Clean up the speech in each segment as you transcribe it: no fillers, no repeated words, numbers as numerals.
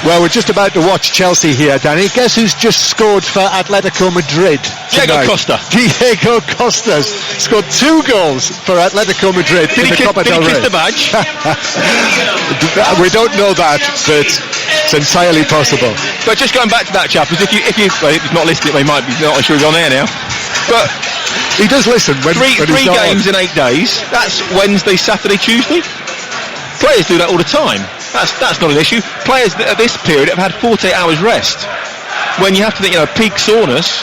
Well, we're just about to watch Chelsea here, Danny. Guess who's just scored for Atletico Madrid tonight? Diego Costa scored 2 goals for Atletico Madrid in the Copa del Rey. Did he kiss the badge? We don't know that, but it's entirely possible. But just going back to that chap, if he's not listening, he might be not sure he's on air now. But he does listen. Three games in 8 days. That's Wednesday, Saturday, Tuesday. Players do that all the time. That's not an issue. Players at this period have had 48 hours rest. When you have to think, peak soreness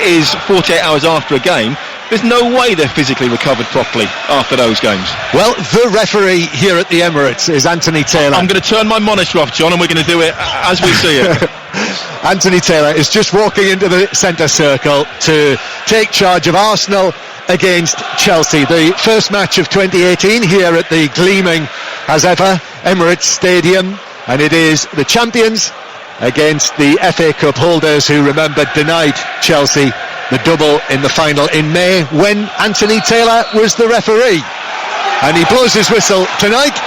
is 48 hours after a game. There's no way they're physically recovered properly after those games. Well, the referee here at the Emirates is Anthony Taylor. I'm going to turn my monitor off, John, and we're going to do it as we see it. Anthony Taylor is just walking into the centre circle to take charge of Arsenal against Chelsea. The first match of 2018 here at the gleaming, as ever, Emirates Stadium, and it is the champions against the FA Cup holders who, remember, denied Chelsea the double in the final in May when Anthony Taylor was the referee. And he blows his whistle tonight,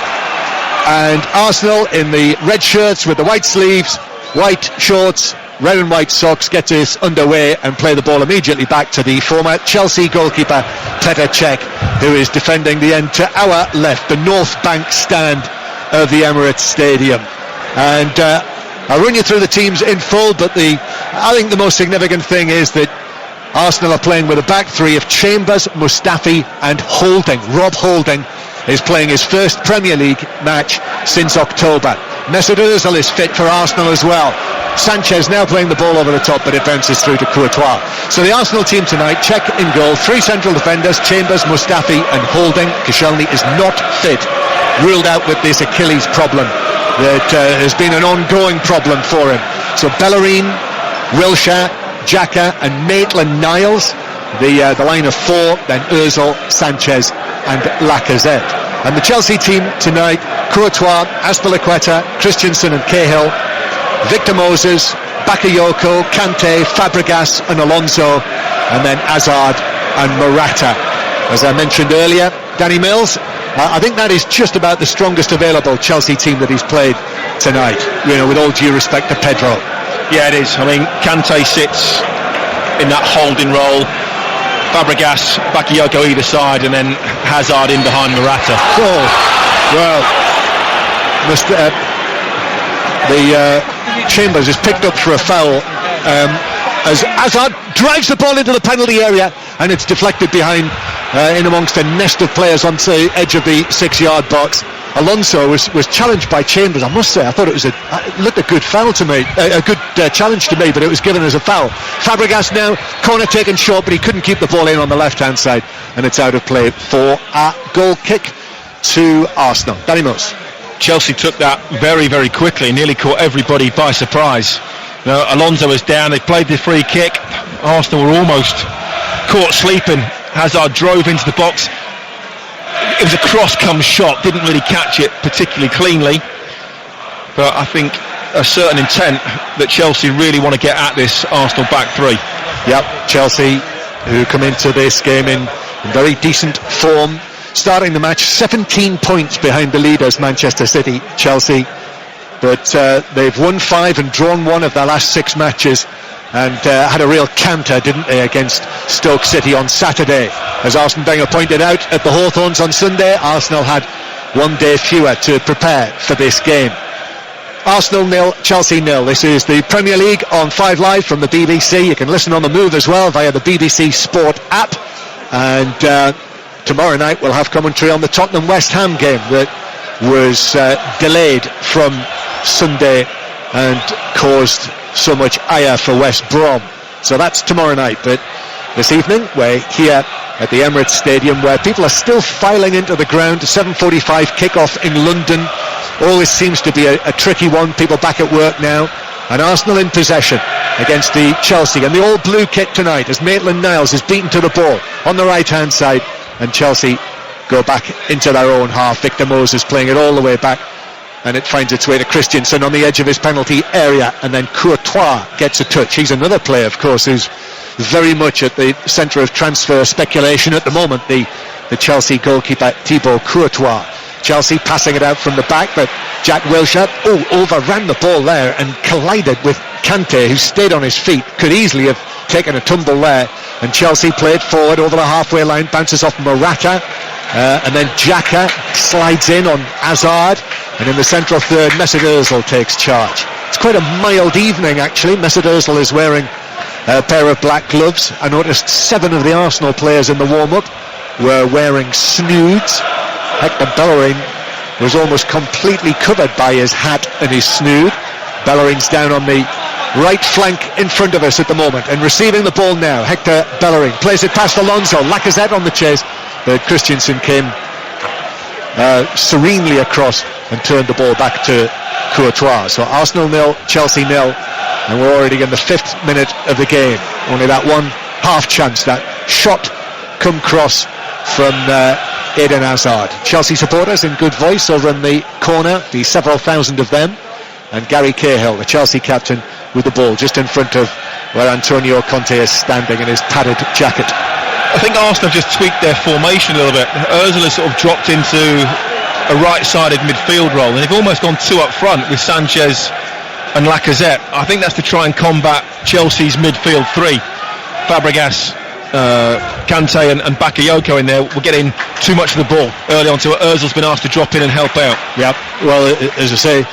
and Arsenal in the red shirts with the white sleeves, white shorts, red and white socks get us underway and play the ball immediately back to the former Chelsea goalkeeper Petr Cech, who is defending the end to our left, the North Bank stand of the Emirates Stadium. And I'll run you through the teams in full, but I think the most significant thing is that Arsenal are playing with a back three of Chambers, Mustafi and Holding. Rob Holding is playing his first Premier League match since October. Mesut Ozil is fit for Arsenal as well. Sanchez now playing the ball over the top, but it bounces through to Courtois. So the Arsenal team tonight: Cech in goal, 3 central defenders, Chambers, Mustafi and Holding. Koscielny is not fit, ruled out with this Achilles problem that has been an ongoing problem for him. So Bellerin, Wilshere, Xhaka and Maitland-Niles, the line of 4, then Ozil, Sanchez and Lacazette. And the Chelsea team tonight: Courtois, Azpilicueta, Christensen and Cahill, Victor Moses, Bakayoko, Kante, Fabregas and Alonso, and then Hazard and Morata. As I mentioned earlier, Danny Mills, I think that is just about the strongest available Chelsea team that he's played tonight, with all due respect to Pedro. Yeah, it is. I mean, Kante sits in that holding role, Fabregas, Bakayoko either side, and then Hazard in behind Morata. Oh, well, Chambers is picked up for a foul as Hazard drives the ball into the penalty area, and it's deflected behind in amongst a nest of players onto the edge of the 6-yard box. Alonso was challenged by Chambers. I must say, I thought it looked a good foul to me, a good challenge to me, but it was given as a foul. Fabregas now, corner taken short, but he couldn't keep the ball in on the left-hand side, and it's out of play for a goal kick to Arsenal. Danny Mills. Chelsea took that very, very quickly, nearly caught everybody by surprise. Alonso was down, they played the free kick. Arsenal were almost caught sleeping. Hazard drove into the box. It was a cross-come shot, didn't really catch it particularly cleanly, but I think a certain intent that Chelsea really want to get at this Arsenal back three. Yep, Chelsea, who come into this game in very decent form, starting the match 17 points behind the leaders Manchester City. Chelsea, but they've won 5 and drawn 1 of their last 6 matches, and had a real canter, didn't they, against Stoke City on Saturday. As Arsene Wenger pointed out at the Hawthorns on Sunday, Arsenal had 1 day fewer to prepare for this game. Arsenal 0, Chelsea 0. This is the Premier League on 5 Live from the BBC. You can listen on the move as well via the BBC Sport app, and tomorrow night we'll have commentary on the Tottenham West Ham game that was delayed from Sunday and caused so much ire for West Brom. So that's tomorrow night, but this evening we're here at the Emirates Stadium, where people are still filing into the ground. 7:45 kickoff in London. Always seems to be a tricky one. People back at work now, and Arsenal in possession against the Chelsea, and the all blue kit tonight as Maitland-Niles is beaten to the ball on the right hand side, and Chelsea go back into their own half. Victor Moses playing it all the way back, and it finds its way to Christensen on the edge of his penalty area, and then Courtois gets a touch. He's another player, of course, who's very much at the centre of transfer speculation at the moment, the Chelsea goalkeeper Thibaut Courtois. Chelsea passing it out from the back, but Jack Wilshere overran the ball there and collided with Kante, who stayed on his feet. Could easily have taken a tumble there, and Chelsea played forward over the halfway line, bounces off Morata, and then Xhaka slides in on Hazard, and in the central third Mesut Ozil takes charge. It's quite a mild evening actually. Mesut Ozil is wearing a pair of black gloves. I noticed 7 of the Arsenal players in the warm-up were wearing snoods. Hector Bellerin was almost completely covered by his hat and his snood. Bellerin's down on the right flank in front of us at the moment and receiving the ball now. Hector Bellerin plays it past Alonso. Lacazette on the chase, but Christensen came serenely across and turned the ball back to Courtois. So Arsenal 0, Chelsea 0, and we're already in the 5th minute of the game. Only that one half chance, that shot come cross from Eden Hazard. Chelsea supporters in good voice over in the corner, the several thousand of them, and Gary Cahill, the Chelsea captain, with the ball just in front of where Antonio Conte is standing in his padded jacket. I think Arsenal have just tweaked their formation a little bit. Ozil has sort of dropped into a right-sided midfield role, and they've almost gone 2 up front with Sanchez and Lacazette. I think that's to try and combat Chelsea's midfield 3. Fabregas, Kante and Bakayoko in there were getting too much of the ball early on, so Ozil's been asked to drop in and help out. Yeah, well, as I say,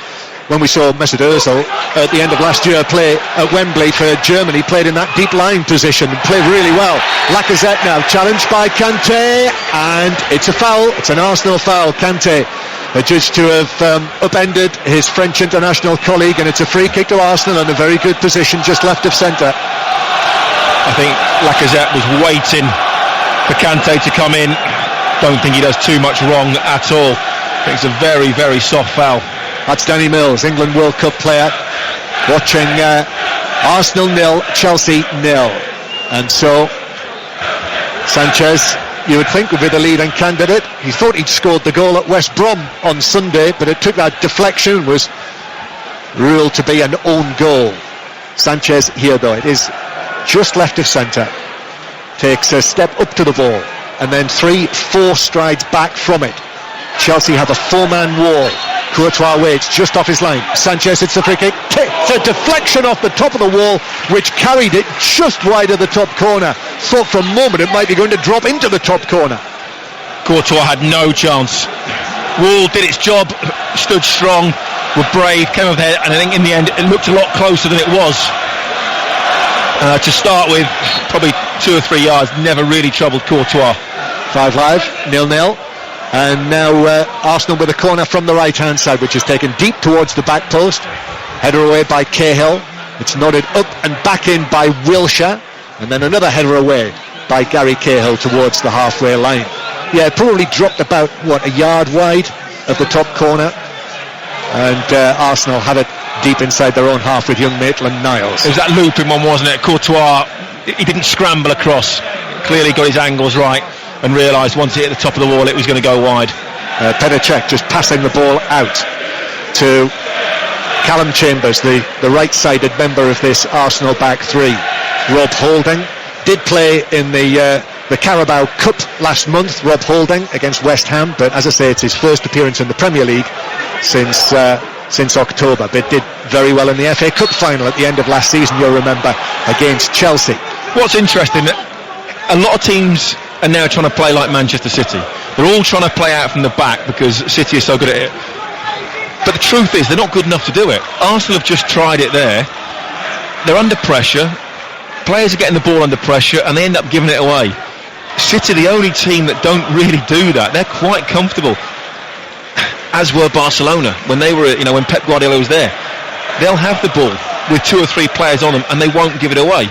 when we saw Mesut Ozil at the end of last year play at Wembley for Germany, played in that deep line position and played really well. Lacazette now challenged by Kante, and it's a foul. It's an Arsenal foul. Kante adjudged to have upended his French international colleague, and it's a free kick to Arsenal in a very good position just left of centre. I think Lacazette was waiting for Kante to come in. Don't think he does too much wrong at all. I think it's a very, very soft foul. That's Danny Mills, England World Cup player, watching Arsenal 0, Chelsea 0. And so Sanchez, you would think, would be the leading candidate. He thought he'd scored the goal at West Brom on Sunday, but it took that deflection, was ruled to be an own goal. Sanchez here though, it is just left of centre, takes a step up to the ball and then 3-4 strides back from it. Chelsea have a 4-man wall. Courtois waits just off his line. Sanchez hits the free kick. It's a deflection off the top of the wall, which carried it just wide of the top corner. Thought for a moment it might be going to drop into the top corner. Courtois had no chance. Wall did its job, stood strong, were brave, came over there, and I think in the end it looked a lot closer than it was. To start with, probably 2 or 3 yards, never really troubled Courtois. 5 live, 0-0. And now Arsenal with a corner from the right hand side, which is taken deep towards the back post. Header away by Cahill. It's nodded up and back in by Wilshere, and then another header away by Gary Cahill towards the halfway line. Yeah, it probably dropped about a yard wide of the top corner, and Arsenal had it deep inside their own half with young Maitland-Niles. It was that looping one, wasn't it? Courtois, he didn't scramble across, clearly got his angles right and realised once it hit the top of the wall it was going to go wide. Petr Cech just passing the ball out to Callum Chambers, the right-sided member of this Arsenal back 3. Rob Holding did play in the Carabao Cup last month, Rob Holding against West Ham, but as I say, it's his first appearance in the Premier League since October, but did very well in the FA Cup final at the end of last season, you'll remember, against Chelsea. What's interesting, a lot of teams are now trying to play like Manchester City. They're all trying to play out from the back because City is so good at it. But the truth is, they're not good enough to do it. Arsenal have just tried it there. They're under pressure. Players are getting the ball under pressure and they end up giving it away. City, the only team that don't really do that. They're quite comfortable. As were Barcelona when they were, when Pep Guardiola was there. They'll have the ball with 2 or 3 players on them and they won't give it away.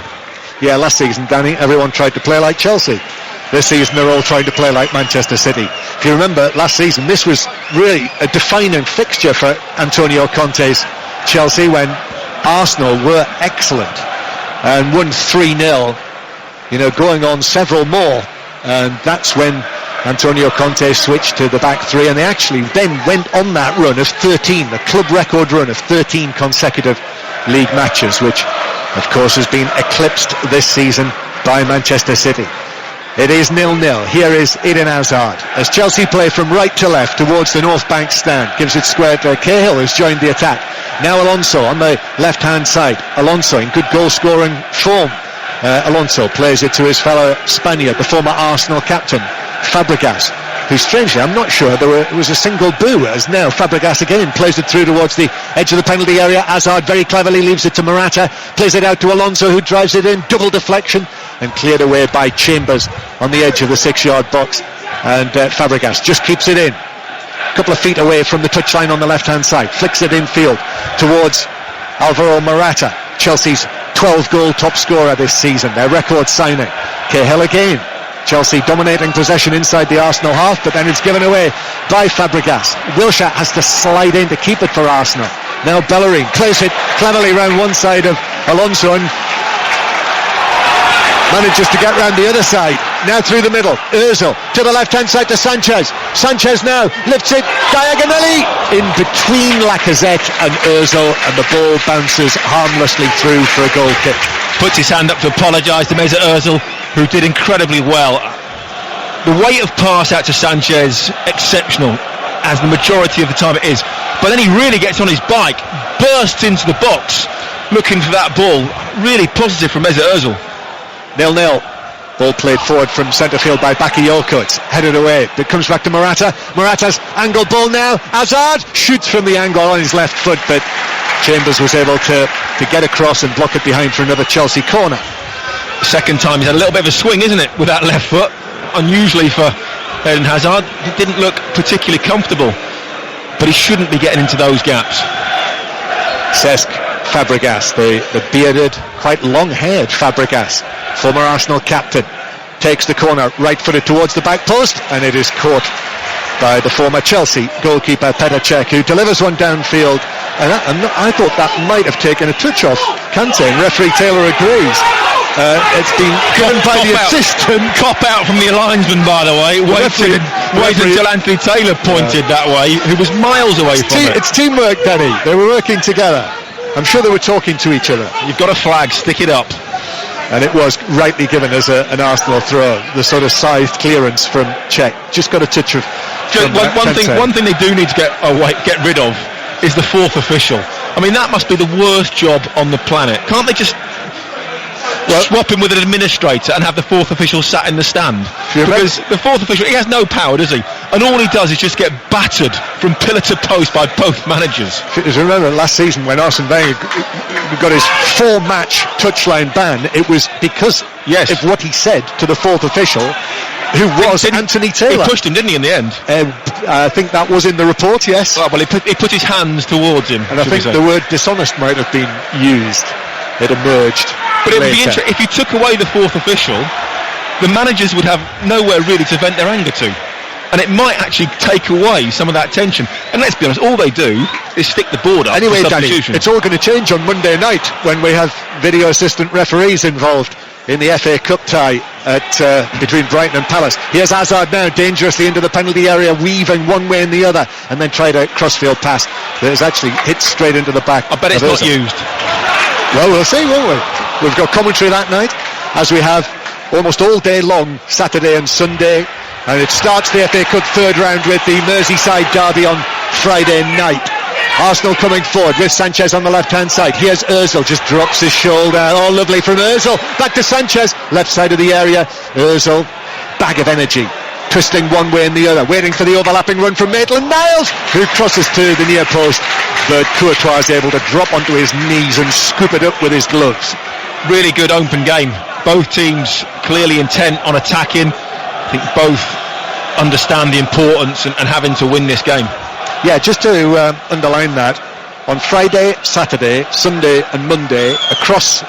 Yeah, last season, Danny, everyone tried to play like Chelsea. This season they're all trying to play like Manchester City. If you remember last season, this was really a defining fixture for Antonio Conte's Chelsea when Arsenal were excellent and won 3-0, going on several more, and that's when Antonio Conte switched to the back 3, and they actually then went on that run of 13, the club record run of 13 consecutive league matches, which of course has been eclipsed this season by Manchester City. It is 0-0. Here is Eden Hazard as Chelsea play from right to left towards the North Bank stand. Gives it square to Cahill, who's joined the attack. Now Alonso on the left hand side. Alonso in good goal scoring form. Alonso plays it to his fellow Spaniard, the former Arsenal captain Fabregas, who strangely, I'm not sure there was a single boo, as now Fabregas again plays it through towards the edge of the penalty area. Hazard very cleverly leaves it to Morata, plays it out to Alonso, who drives it in, double deflection, and cleared away by Chambers on the edge of the 6-yard box. And Fabregas just keeps it in, a couple of feet away from the touchline on the left hand side, flicks it infield towards Alvaro Morata, Chelsea's 12-goal top scorer this season, their record signing. Cahill again, Chelsea dominating possession inside the Arsenal half, but then it's given away by Fabregas. Wilshere has to slide in to keep it for Arsenal. Now Bellerin plays it cleverly round one side of Alonso and manages to get round the other side. Now through the middle, Ozil to the left hand side to Sanchez. Sanchez now lifts it diagonally in between Lacazette and Ozil, and the ball bounces harmlessly through for a goal kick. Puts his hand up to apologise to Mesut Ozil, who did incredibly well. The weight of pass out to Sanchez, exceptional, as the majority of the time it is. But then he really gets on his bike, bursts into the box, looking for that ball. Really positive from Mesut Ozil. 0-0. Ball played forward from centre field by Bakayoko. It's headed away. It comes back to Morata. Morata's angled ball now. Hazard shoots from the angle on his left foot, but Chambers was able to get across and block it behind for another Chelsea corner. Second time he's had a little bit of a swing, isn't it, with that left foot? Unusually for Eden Hazard. He didn't look particularly comfortable, but he shouldn't be getting into those gaps. Cesc Fabregas, the bearded, quite long-haired Fabregas, former Arsenal captain, takes the corner, right-footed towards the back post, and it is caught by the former Chelsea goalkeeper Petr Cech, who delivers one downfield, and I thought that might have taken a touch off Kante, and referee Taylor agrees. It's been given by the assistant. Cop out from the linesman, by the way. Waited until Anthony Taylor pointed that way, who was miles away from it. It's teamwork, Danny. They were working together. I'm sure they were talking to each other. You've got a flag, stick it up. And it was rightly given as an Arsenal throw. The sort of scythed clearance from Cech. Just got a touch of... One thing they do need to get rid of is the fourth official. I mean, that must be the worst job on the planet. Can't they just swap him with an administrator and have the fourth official sat in the stand? Because the fourth official, he has no power, does he? And all he does is just get battered from pillar to post by both managers. If you remember last season when Arsene Wenger got his 4-match touchline ban, it was because of what he said to the fourth official, who was Anthony Taylor. He pushed him, didn't he, in the end? I think that was in the report, yes. Well, he put his hands towards him. And I think the word dishonest might have been used. It emerged. But it would be interesting if you took away the fourth official, the managers would have nowhere really to vent their anger to, and it might actually take away some of that tension. And let's be honest, all they do is stick the board up. Anyway, Danny, it's all going to change on Monday night when we have video assistant referees involved in the FA Cup tie between Brighton and Palace. Here's Hazard now, dangerously into the penalty area, weaving one way and the other, and then tried a crossfield pass that is actually hit straight into the back. I bet it's not used. Well, we'll see, won't we? We've got commentary that night, as we have almost all day long, Saturday and Sunday, and it starts the FA Cup third round with the Merseyside derby on Friday night. Arsenal coming forward with Sanchez on the left-hand side. Here's Ozil, just drops his shoulder. Oh, lovely from Ozil. Back to Sanchez, left side of the area. Ozil, bag of energy, twisting one way and the other, waiting for the overlapping run from Maitland-Niles, who crosses to the near post, but Courtois is able to drop onto his knees and scoop it up with his gloves. Really good open game. Both teams clearly intent on attacking. I think both understand the importance and having to win this game. Yeah, just to underline that, on Friday, Saturday, Sunday and Monday, across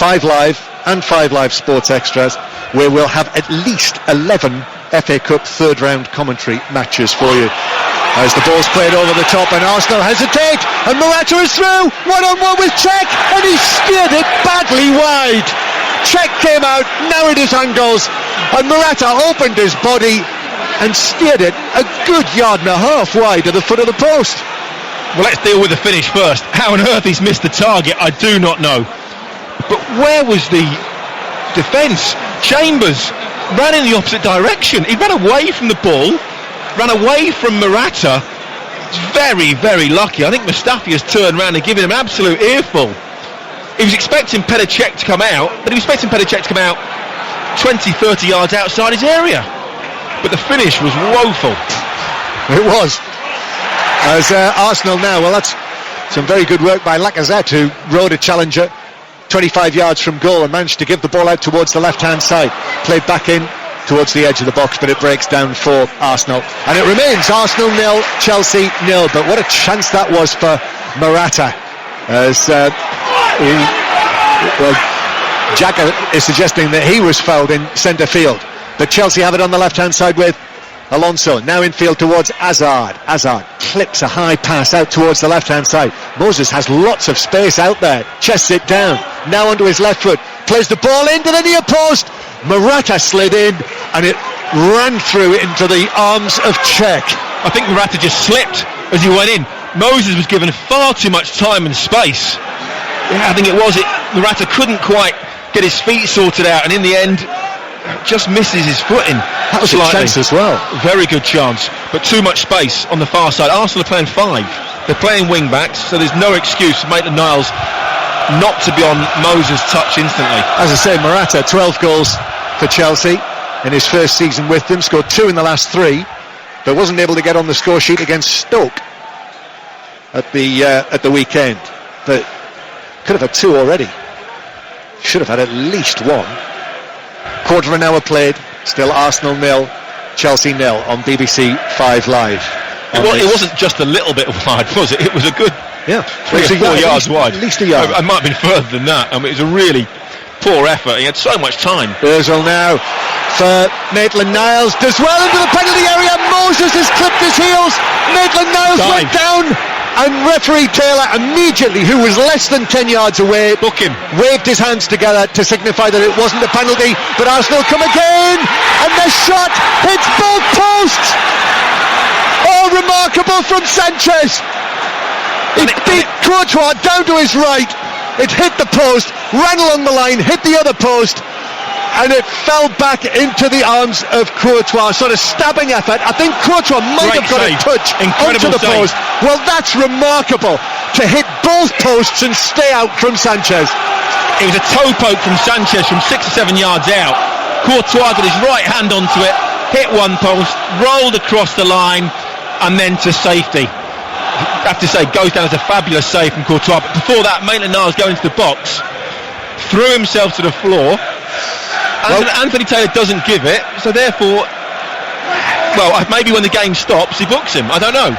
5 Live and 5 Live Sports Extras, where we'll have at least 11 FA Cup third round commentary matches for you. As the ball's played over the top and Arsenal hesitate, and Morata is through, one-on-one with Cech, and he steered it badly wide. Cech came out, now it is angles, and Morata opened his body and steered it a good yard and a half wide of the foot of the post. Well, let's deal with the finish first. How on earth he's missed the target, I do not know. But where was the defence? Chambers ran in the opposite direction. He ran away from the ball, ran away from Morata. It's very, very lucky. I think Mustafi has turned around and given him an absolute earful. He was expecting Petr Cech to come out, but he was expecting Petr Cech to come out 20, 30 yards outside his area. But the finish was woeful. It was. As Arsenal now, well, that's some very good work by Lacazette, who rode a challenger 25 yards from goal and managed to give the ball out towards the left-hand side. Played back in towards the edge of the box, but it breaks down for Arsenal. And it remains Arsenal 0, Chelsea 0. But what a chance that was for Morata. As Xhaka is suggesting that he was fouled in centre field. But Chelsea have it on the left-hand side with Alonso, now in field towards Hazard. Hazard clips a high pass out towards the left-hand side. Moses has lots of space out there, chests it down, now onto his left foot, plays the ball into the near post. Morata slid in and it ran through into the arms of Cech. I think Morata just slipped as he went in. Moses was given far too much time and space. Yeah, I think Morata couldn't quite get his feet sorted out, and in the end just misses his footing. That was slightly. A chance as well. Very good chance, but too much space on the far side. Arsenal are playing 5. They're playing wing backs, so there's no excuse for Maitland-Niles not to be on Moses' touch instantly. As I say, Morata, 12 goals for Chelsea in his first season with them, scored 2 in the last 3, but wasn't able to get on the score sheet against Stoke at the weekend. But could have had 2 already. Should have had at least 1. Quarter of an hour played, still Arsenal 0, Chelsea 0 on BBC 5 Live. It wasn't just a little bit wide, was it? It was a good 3 or 4 yards wide. At least a yard. It might have been further than that. I mean, it was a really poor effort. He had so much time. Ozil now for Maitland-Niles, does well into the penalty area. Moses has clipped his heels. Maitland-Niles went down, and referee Taylor immediately, who was less than 10 yards away, book him, waved his hands together to signify that it wasn't a penalty. But Arsenal come again, and the shot hits both posts. Oh, remarkable from Sanchez. It beat Courtois down to his right. It hit the post, ran along the line, hit the other post, and it fell back into the arms of Courtois. Sort of stabbing effort. I think Courtois might have got a touch onto the post. Well, that's remarkable, to hit both posts and stay out from Sanchez. It was a toe poke from Sanchez from 6 or 7 yards out. Courtois got his right hand onto it, hit one post, rolled across the line, and then to safety. I have to say, goes down as a fabulous save from Courtois. But before that, Maitland-Niles going into the box, threw himself to the floor. Anthony Taylor doesn't give it, so therefore, well, maybe when the game stops, he books him. I don't know.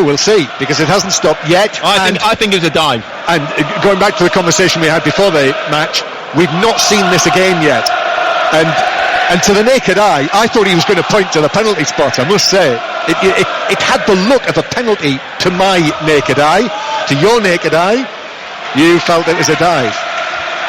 We'll see, because it hasn't stopped yet. I think it was a dive. And going back to the conversation we had before the match, we've not seen this again yet. And to the naked eye, I thought he was going to point to the penalty spot, I must say. It had the look of a penalty to my naked eye. To your naked eye, you felt it was a dive.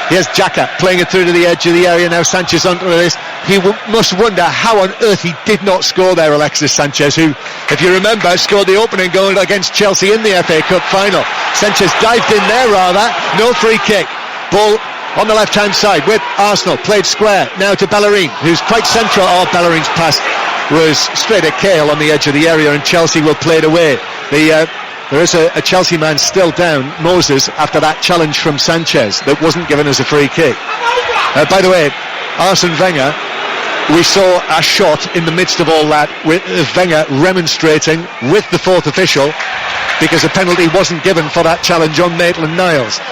Here's Xhaka playing it through to the edge of the area. Now Sanchez onto this. He must wonder how on earth he did not score there, Alexis Sanchez, who, if you remember, scored the opening goal against Chelsea in the FA Cup final. Sanchez dived in there rather. No free kick. Ball on the left-hand side with Arsenal. Played square. Now to Bellerin, who's quite central. Oh, Bellerin's pass was straight at Cahill on the edge of the area, and Chelsea will play it away. There is a Chelsea man still down, Moses, after that challenge from Sanchez that wasn't given as a free kick. By the way, Arsene Wenger, we saw a shot in the midst of all that with Wenger remonstrating with the fourth official because a penalty wasn't given for that challenge on Maitland-Niles.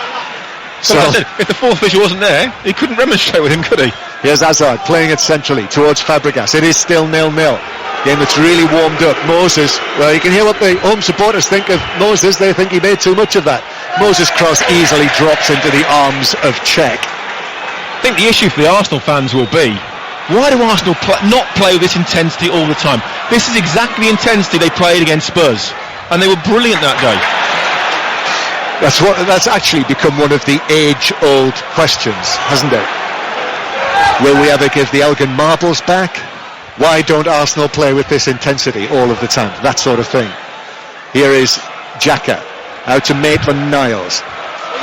So I said, if the fourth official wasn't there, he couldn't remonstrate with him, could he? Here's Hazard playing it centrally towards Fabregas. It is still 0-0. Game that's really warmed up. Moses, well, you can hear what the home supporters think of Moses. They think he made too much of that. Moses' cross easily drops into the arms of Cech. I think the issue for the Arsenal fans will be, why do Arsenal not play with this intensity all the time? This is exactly the intensity they played against Spurs, and they were brilliant that day. That's actually become one of the age-old questions, hasn't it? Will we ever give the Elgin marbles back? Why don't Arsenal play with this intensity all of the time? That sort of thing. Here is Xhaka out to Maitland-Niles,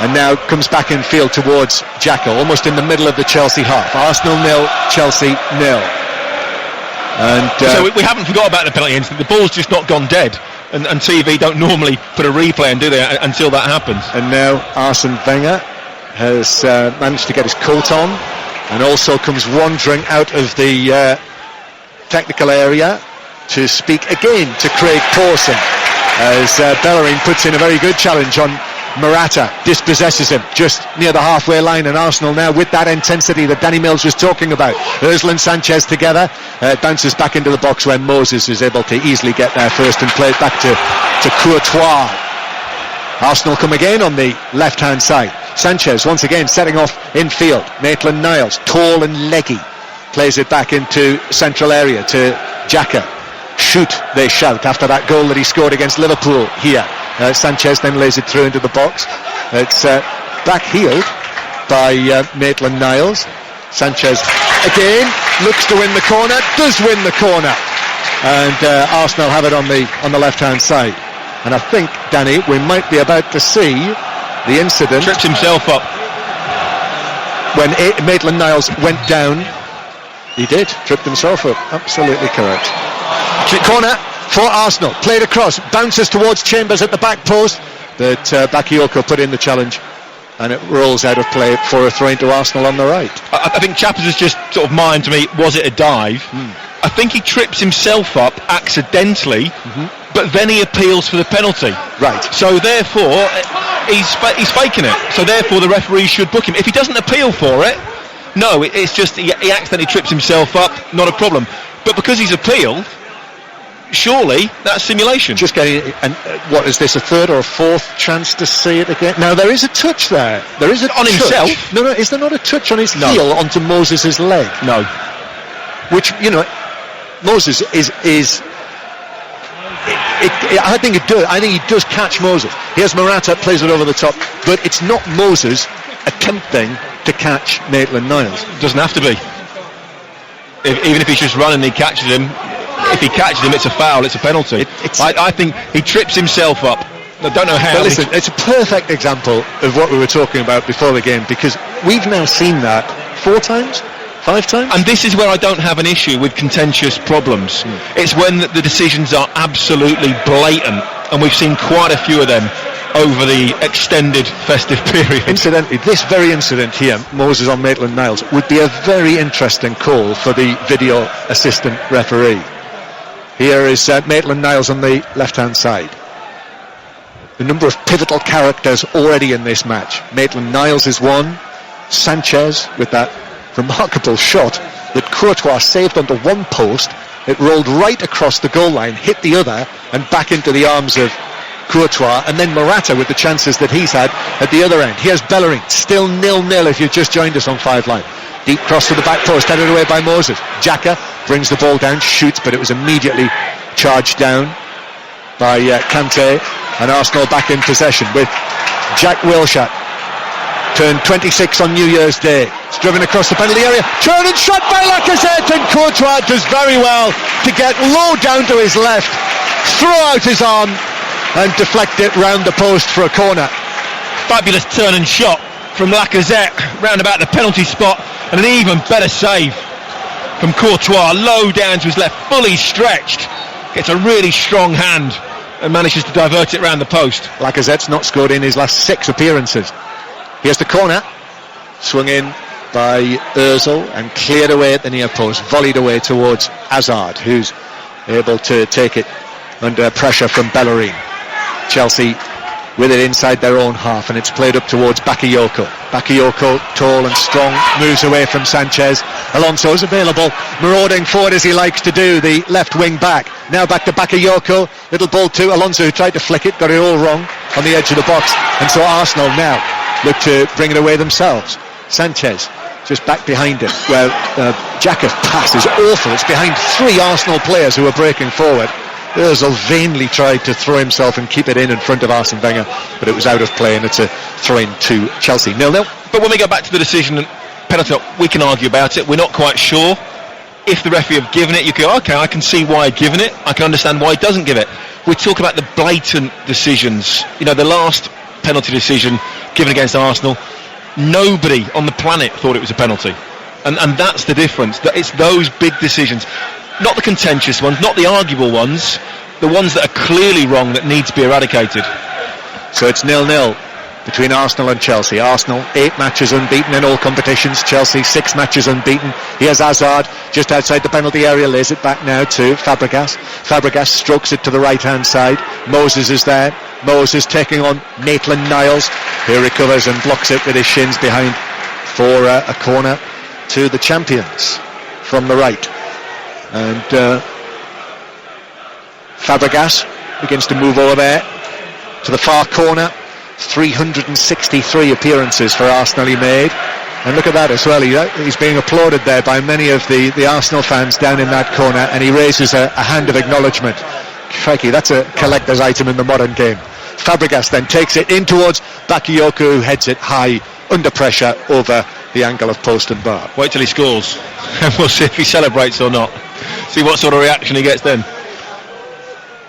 and now comes back in field towards Xhaka, almost in the middle of the Chelsea half. Arsenal 0, Chelsea 0. And so we haven't forgot about the penalty incident. The ball's just not gone dead, and TV don't normally put a replay in, do they, until that happens. And now Arsene Wenger has managed to get his coat on, and also comes wandering out of the technical area to speak again to Craig Pawson, as Bellerin puts in a very good challenge on Morata, dispossesses him just near the halfway line, and Arsenal now with that intensity that Danny Mills was talking about. Özil, Sanchez together, bounces back into the box where Moses is able to easily get there first and play it back to Courtois. Arsenal come again on the left hand side. Sanchez once again setting off infield. Maitland-Niles, tall and leggy, plays it back into central area to Xhaka. Shoot, they shout, after that goal that he scored against Liverpool here. Sanchez then lays it through into the box. It's back-heeled by Maitland-Niles. Sanchez again looks to win the corner, does win the corner, and Arsenal have it on the left-hand side. And I think, Danny, we might be about to see the incident. Trips himself up when Maitland-Niles went down. He did, tripped himself up. Absolutely correct. Corner for Arsenal, played across, bounces towards Chambers at the back post, but Bakayoko put in the challenge, and it rolls out of play for a throw into Arsenal on the right. I think Chappers has just sort of mined to me, was it a dive? I think he trips himself up accidentally, but then he appeals for the penalty. Right. So therefore, he's faking it. So therefore the referee should book him. If he doesn't appeal for it, no, it's just he accidentally trips himself up, not a problem. But because he's appealed, surely that's simulation. Just getting, and what is this, a third or a fourth chance to see it again? Now there is a touch there. There is a on touch. Himself. No, is there not a touch on his heel onto Moses' leg? No. Which, Moses is. I think it does. I think he does catch Moses. Here's Morata, plays it over the top, but it's not Moses attempting to catch Maitland-Niles. Doesn't have to be. Even if he's just running, he catches him. If he catches him, it's a foul, it's a penalty. I think he trips himself up. I don't know how. But listen, it's a perfect example of what we were talking about before the game, because we've now seen that 4 times, 5 times. And this is where I don't have an issue with contentious problems. It's when the decisions are absolutely blatant, and we've seen quite a few of them over the extended festive period. Incidentally, this very incident here, Moses on Maitland-Niles, would be a very interesting call for the video assistant referee. Here is Maitland-Niles on the left-hand side. The number of pivotal characters already in this match. Maitland-Niles is one. Sanchez with that remarkable shot that Courtois saved under one post. It rolled right across the goal line, hit the other, and back into the arms of Courtois. And then Morata with the chances that he's had at the other end. Here's Bellerin, still 0-0 if you've just joined us on 5 Line. Deep cross to the back post, headed away by Moses. Xhaka brings the ball down, shoots, but it was immediately charged down by Kante, and Arsenal back in possession with Jack Wilshere. Turned 26 on New Year's Day. It's driven across the penalty area. Turned and shot by Lacazette, and Courtois does very well to get low down to his left, throw out his arm, and deflect it round the post for a corner. Fabulous turn and shot from Lacazette round about the penalty spot, and an even better save from Courtois, low down to his left, fully stretched, gets a really strong hand and manages to divert it round the post. Lacazette's not scored in his last 6 appearances. Here's the corner, swung in by Özil and cleared away at the near post, volleyed away towards Hazard, who's able to take it under pressure from Bellerin. Chelsea with it inside their own half, and it's played up towards Bakayoko. Bakayoko, tall and strong, moves away from Sanchez. Alonso's available, marauding forward as he likes to do, the left wing back. Now back to Bakayoko, little ball to Alonso, who tried to flick it, got it all wrong on the edge of the box, and so Arsenal now look to bring it away themselves. Sanchez just back behind him. Well, Xhaka's pass is awful. It's behind 3 Arsenal players who are breaking forward. Özil vainly tried to throw himself and keep it in front of Arsene Wenger, but it was out of play, and it's a throw-in to Chelsea. 0-0. But when we go back to the decision, penalty, we can argue about it. We're not quite sure. If the referee have given it, you go, okay, I can see why he's given it. I can understand why he doesn't give it. We talk about the blatant decisions. The last penalty decision given against Arsenal, nobody on the planet thought it was a penalty. And that's the difference. That it's those big decisions. not the contentious ones, not the arguable ones, the ones that are clearly wrong that need to be eradicated. So it's 0-0 between Arsenal and Chelsea. Arsenal 8 matches unbeaten in all competitions. Chelsea 6 matches unbeaten. Here's Hazard just outside the penalty area, lays it back now to Fabregas. Fabregas strokes it to the right hand side. Moses is there. Moses taking on Maitland-Niles, who recovers and blocks it with his shins behind for a corner to the champions from the right. And Fabregas begins to move over there to the far corner. 363 appearances for Arsenal he made, and look at that as well. He's being applauded there by many of the Arsenal fans down in that corner, and he raises a hand of acknowledgement. Crikey, that's a collector's item in the modern game. Fabregas then takes it in towards Bakayoko, who heads it high under pressure over the angle of post and bar. Wait till he scores and we'll see if he celebrates or not. See what sort of reaction he gets then.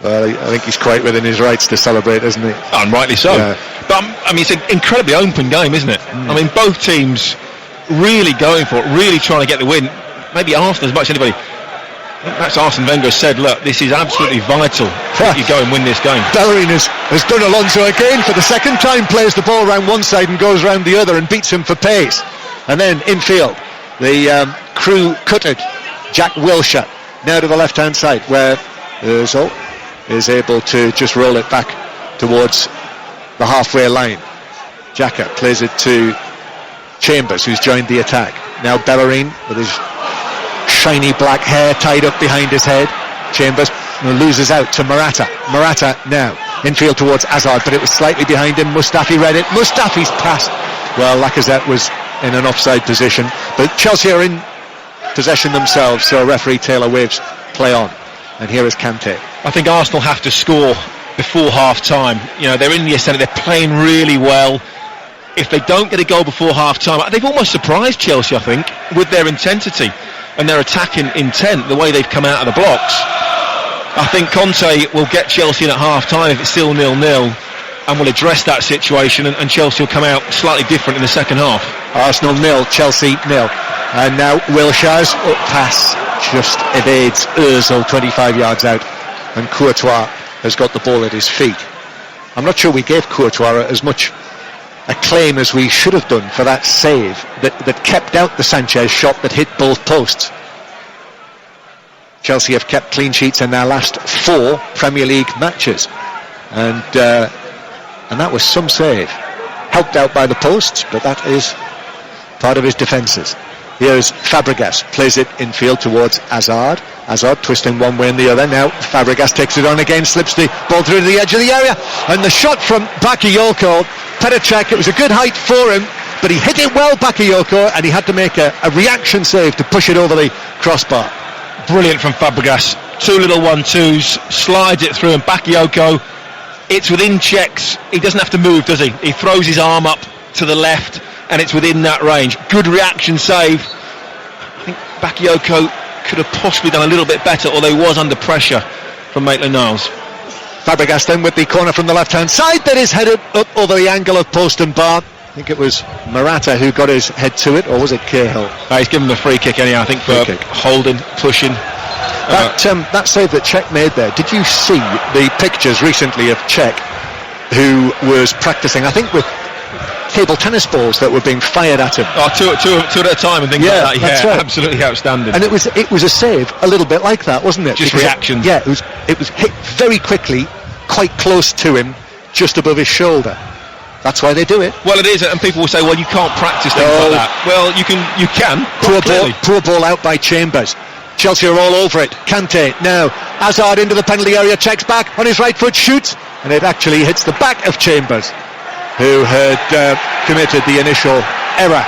Well, I think he's quite within his rights to celebrate, isn't he? And rightly so. Yeah. But I mean, it's an incredibly open game, isn't it? I mean, both teams really going for it, really trying to get the win. Maybe Arsenal as much as anybody. That's Arsene Wenger said, look, this is absolutely vital that you go and win this game. Bellerin has done Alonso again for the second time, plays the ball around one side and goes round the other and beats him for pace. And then infield, the crew cutted Jack Wilshere now to the left hand side, where Ozil is able to just roll it back towards the halfway line. Xhaka plays it to Chambers, who's joined the attack. Now Bellerin with his shiny black hair tied up behind his head. Chambers loses out to Morata. Morata now infield towards Hazard, but it was slightly behind him. Mustafi read it. Mustafi's passed. Well, Lacazette was in an offside position, but Chelsea are in possession themselves, so referee Taylor waves play on. And here is Kante. I think Arsenal have to score before half time. You know, they're in the ascendant, they're playing really well. If they don't get a goal before half time, they've almost surprised Chelsea, I think, with their intensity and their attacking intent, the way they've come out of the blocks. I think Conte will get Chelsea in at half time if it's still 0-0 and will address that situation, and Chelsea will come out slightly different in the second half. Arsenal 0, Chelsea 0. And now Wilshere's up pass just evades Ozil 25 yards out, and Courtois has got the ball at his feet. I'm not sure we gave Courtois as much acclaim as we should have done for that save that kept out the Sanchez shot that hit both posts. Chelsea have kept clean sheets in their last 4 Premier League matches, and that was some save, helped out by the posts, but that is part of his defences. Here's Fabregas, plays it infield towards Hazard. Hazard twisting one way and the other. Now Fabregas takes it on again, slips the ball through to the edge of the area, and the shot from Bakayoko, Petr Cech, it was a good height for him, but he hit it well, Bakayoko, and he had to make a reaction save to push it over the crossbar. Brilliant from Fabregas. 2 little 1-2s, slides it through, and Bakayoko, it's within Cech's. He doesn't have to move, does he? He throws his arm up to the left, and it's within that range. Good reaction save. I think Bakayoko could have possibly done a little bit better, although he was under pressure from Maitland-Niles. Fabregas then with the corner from the left hand side that is headed up over the angle of post and bar. I think it was Morata who got his head to it, or was it Cahill? He's given him a free kick anyhow, I think, for holding, pushing. That save that Cech made there, did you see the pictures recently of Cech, who was practising, I think, with table tennis balls that were being fired at him? Two at a time and things like that. That's yeah, right. Absolutely outstanding. And it was a save a little bit like that, wasn't it? Just reaction. Yeah, it was hit very quickly, quite close to him, just above his shoulder. That's why they do it. Well, it is, and people will say, well, you can't practice things like that. Well, you can. Poor ball out by Chambers. Chelsea are all over it. Kante now, Hazard into the penalty area, checks back on his right foot, shoots, and it actually hits the back of Chambers, who had committed the initial error.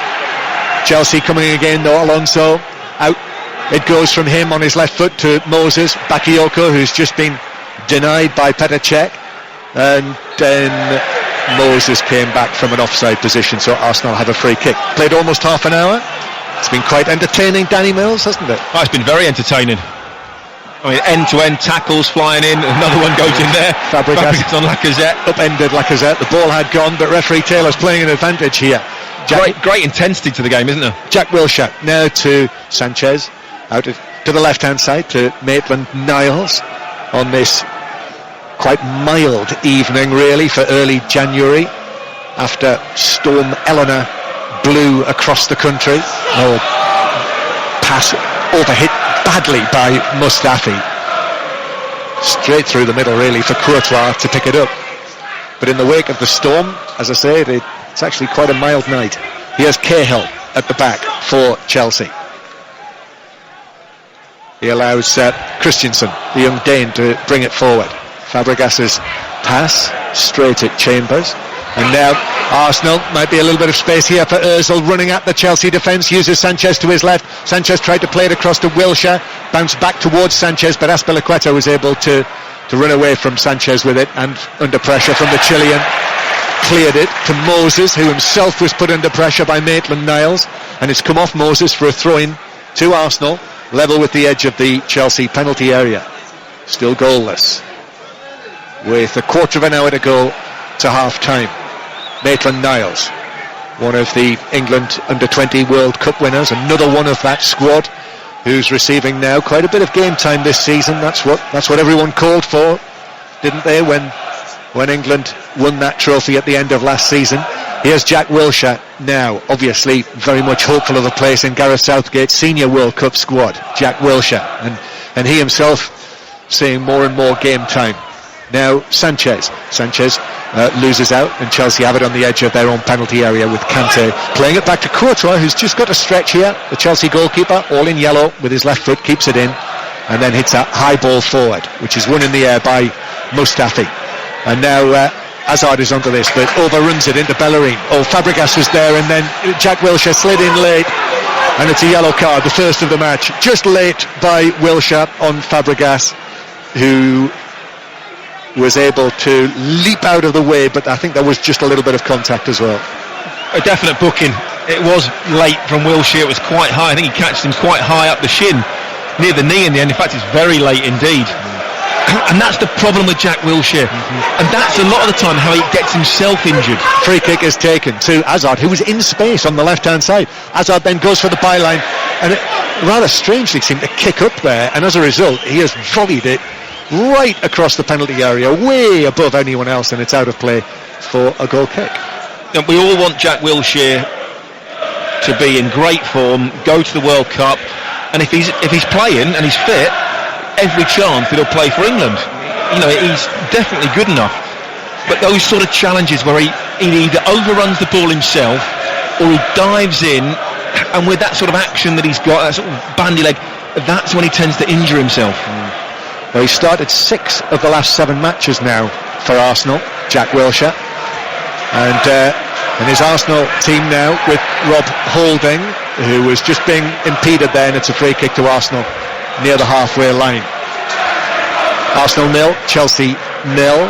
Chelsea coming again though. Alonso out, it goes from him on his left foot to Moses. Bakayoko, who's just been denied by Petr Cech, and then Moses came back from an offside position, so Arsenal have a free kick. Played almost half an hour. It's been quite entertaining, Danny Mills, hasn't it? Oh, it's been very entertaining. I mean, end-to-end tackles flying in, another one goes in there. Fabregas on Lacazette. Upended Lacazette, the ball had gone, but referee Taylor's playing an advantage here. Great intensity to the game, isn't there? Jack Wilshere now to Sanchez, out to to the left-hand side to Maitland-Niles on this quite mild evening, really, for early January, after Storm Eleanor blew across the country. Pass overhit badly by Mustafi. Straight through the middle, really, for Courtois to pick it up. But in the wake of the storm, as I say, it's actually quite a mild night. Here's Cahill at the back for Chelsea. He allows Christensen, the young Dane, to bring it forward. Fabregas's pass straight at Chambers. And now Arsenal might be a little bit of space here for Ozil, running at the Chelsea defence, uses Sanchez to his left. Sanchez tried to play it across to Wilshere, bounced back towards Sanchez, but Azpilicueta was able to run away from Sanchez with it, and under pressure from the Chilean, cleared it to Moses, who himself was put under pressure by Maitland-Niles, and it's come off Moses for a throw-in to Arsenal, level with the edge of the Chelsea penalty area. Still goalless, with a quarter of an hour to go to half-time. Maitland-Niles, one of the England under-20 World Cup winners, another one of that squad, who's receiving now quite a bit of game time this season. That's what everyone called for, didn't they, when England won that trophy at the end of last season. Here's Jack Wilshere now, obviously very much hopeful of a place in Gareth Southgate's senior World Cup squad. Jack Wilshere, and he himself seeing more and more game time. Now Sanchez loses out, and Chelsea have it on the edge of their own penalty area with Kante playing it back to Courtois, who's just got a stretch here. The Chelsea goalkeeper, all in yellow, with his left foot, keeps it in and then hits a high ball forward, which is won in the air by Mustafi. And now Hazard is onto this, but overruns it into Bellerin. Fabregas was there, and then Jack Wilshere slid in late, and it's a yellow card, the first of the match, just late by Wilshere on Fabregas, who was able to leap out of the way, but I think there was just a little bit of contact as well. A definite booking. It was late from Wilshere. It was quite high. I think he catched him quite high up the shin, near the knee in the end. In fact, it's very late indeed. And that's the problem with Jack Wilshere. And that's a lot of the time how he gets himself injured. Free kick is taken to Hazard, who was in space on the left-hand side. Hazard then goes for the byline, and it rather strangely seemed to kick up there, and as a result, he has volleyed it right across the penalty area, way above anyone else, and it's out of play for a goal kick. And we all want Jack Wilshere to be in great form, go to the World Cup, and if he's playing and he's fit, every chance that he'll play for England. You know, he's definitely good enough. But those sort of challenges where he either overruns the ball himself or he dives in, and with that sort of action that he's got, that sort of bandy leg, that's when he tends to injure himself. Well, he started 6 of the last 7 matches now for Arsenal, Jack Wilshere. And his Arsenal team now with Rob Holding, who was just being impeded there, and it's a free kick to Arsenal near the halfway line. Arsenal 0, Chelsea 0.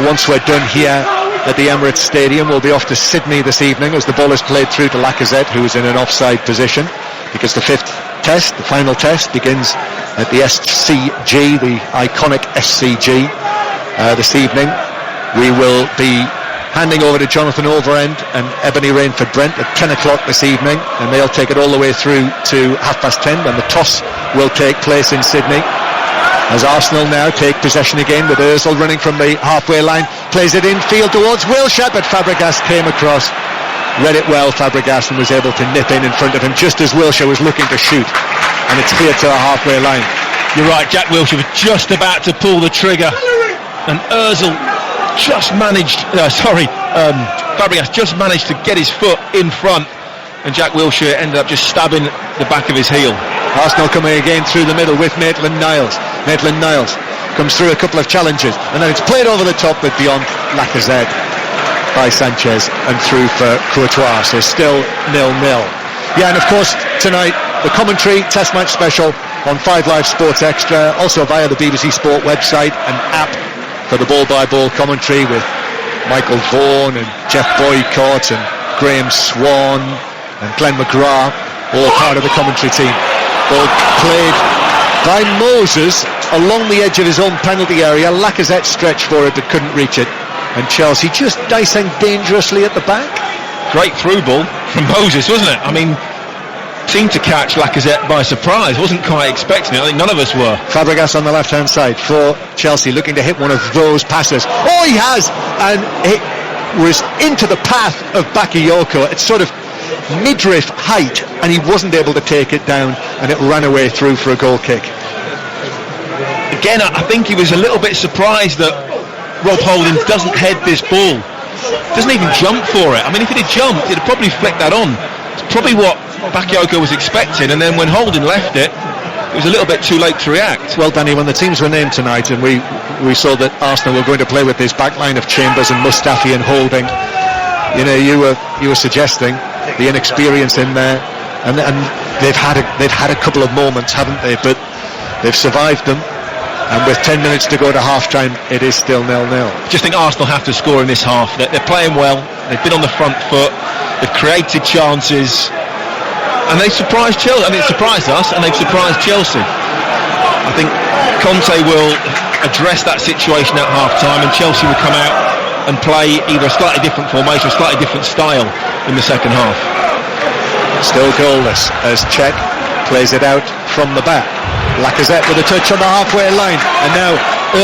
Once we're done here at the Emirates Stadium, we'll be off to Sydney this evening as the ball is played through to Lacazette, who is in an offside position, because the 5th test, the final test, begins at the SCG, the iconic SCG, this evening. We will be handing over to Jonathan Overend and Ebony Rainford Brent at 10 o'clock this evening, and they'll take it all the way through to 10:30, when the toss will take place in Sydney, as Arsenal now take possession again with Ozil running from the halfway line, plays it infield towards Wilshere, but Fabregas came across, read it well, Fabregas, and was able to nip in front of him just as Wilshere was looking to shoot, and it's cleared to the halfway line. You're right, Jack Wilshere was just about to pull the trigger, and Ozil just managed, Fabregas just managed to get his foot in front, and Jack Wilshere ended up just stabbing the back of his heel. Arsenal coming again through the middle with Maitland-Niles. Maitland-Niles comes through a couple of challenges, and then it's played over the top but beyond Lacazette by Sanchez and through for Courtois, so still 0-0. Yeah, and of course tonight the commentary test match special on 5 Live Sports Extra, also via the BBC Sport website and app, for the ball-by-ball commentary with Michael Vaughan and Jeff Boycott and Graham Swan and Glenn McGrath, all part of the commentary team. Ball played by Moses along the edge of his own penalty area. Lacazette stretched for it but couldn't reach it, and Chelsea just dicing dangerously at the back. Great through ball from Moses, wasn't it? I mean, seemed to catch Lacazette by surprise. Wasn't quite expecting it. I think none of us were. Fabregas on the left-hand side for Chelsea, looking to hit one of those passes. Oh, he has! And it was into the path of Bakayoko. It's sort of midriff height, and he wasn't able to take it down, and it ran away through for a goal kick. Again, I think he was a little bit surprised that Rob Holding doesn't head this ball. Doesn't even jump for it. I mean, if he'd have jumped, he'd have probably flicked that on. It's probably what Bakayoko was expecting, and then when Holding left it, it was a little bit too late to react. Well, Danny, when the teams were named tonight, and we saw that Arsenal were going to play with this back line of Chambers and Mustafi and Holding, you know, you were suggesting the inexperience in there, and they've had a couple of moments, haven't they? But they've survived them, and with 10 minutes to go to half-time, it is still 0-0. Just think Arsenal have to score in this half. They're playing well. They've been on the front foot. They've created chances, and they've surprised Chelsea. I mean, it surprised us, and they've surprised Chelsea. I think Conte will address that situation at half-time, and Chelsea will come out and play either a slightly different formation, a slightly different style in the second half. Still goalless as Cech plays it out from the back. Lacazette with a touch on the halfway line, and now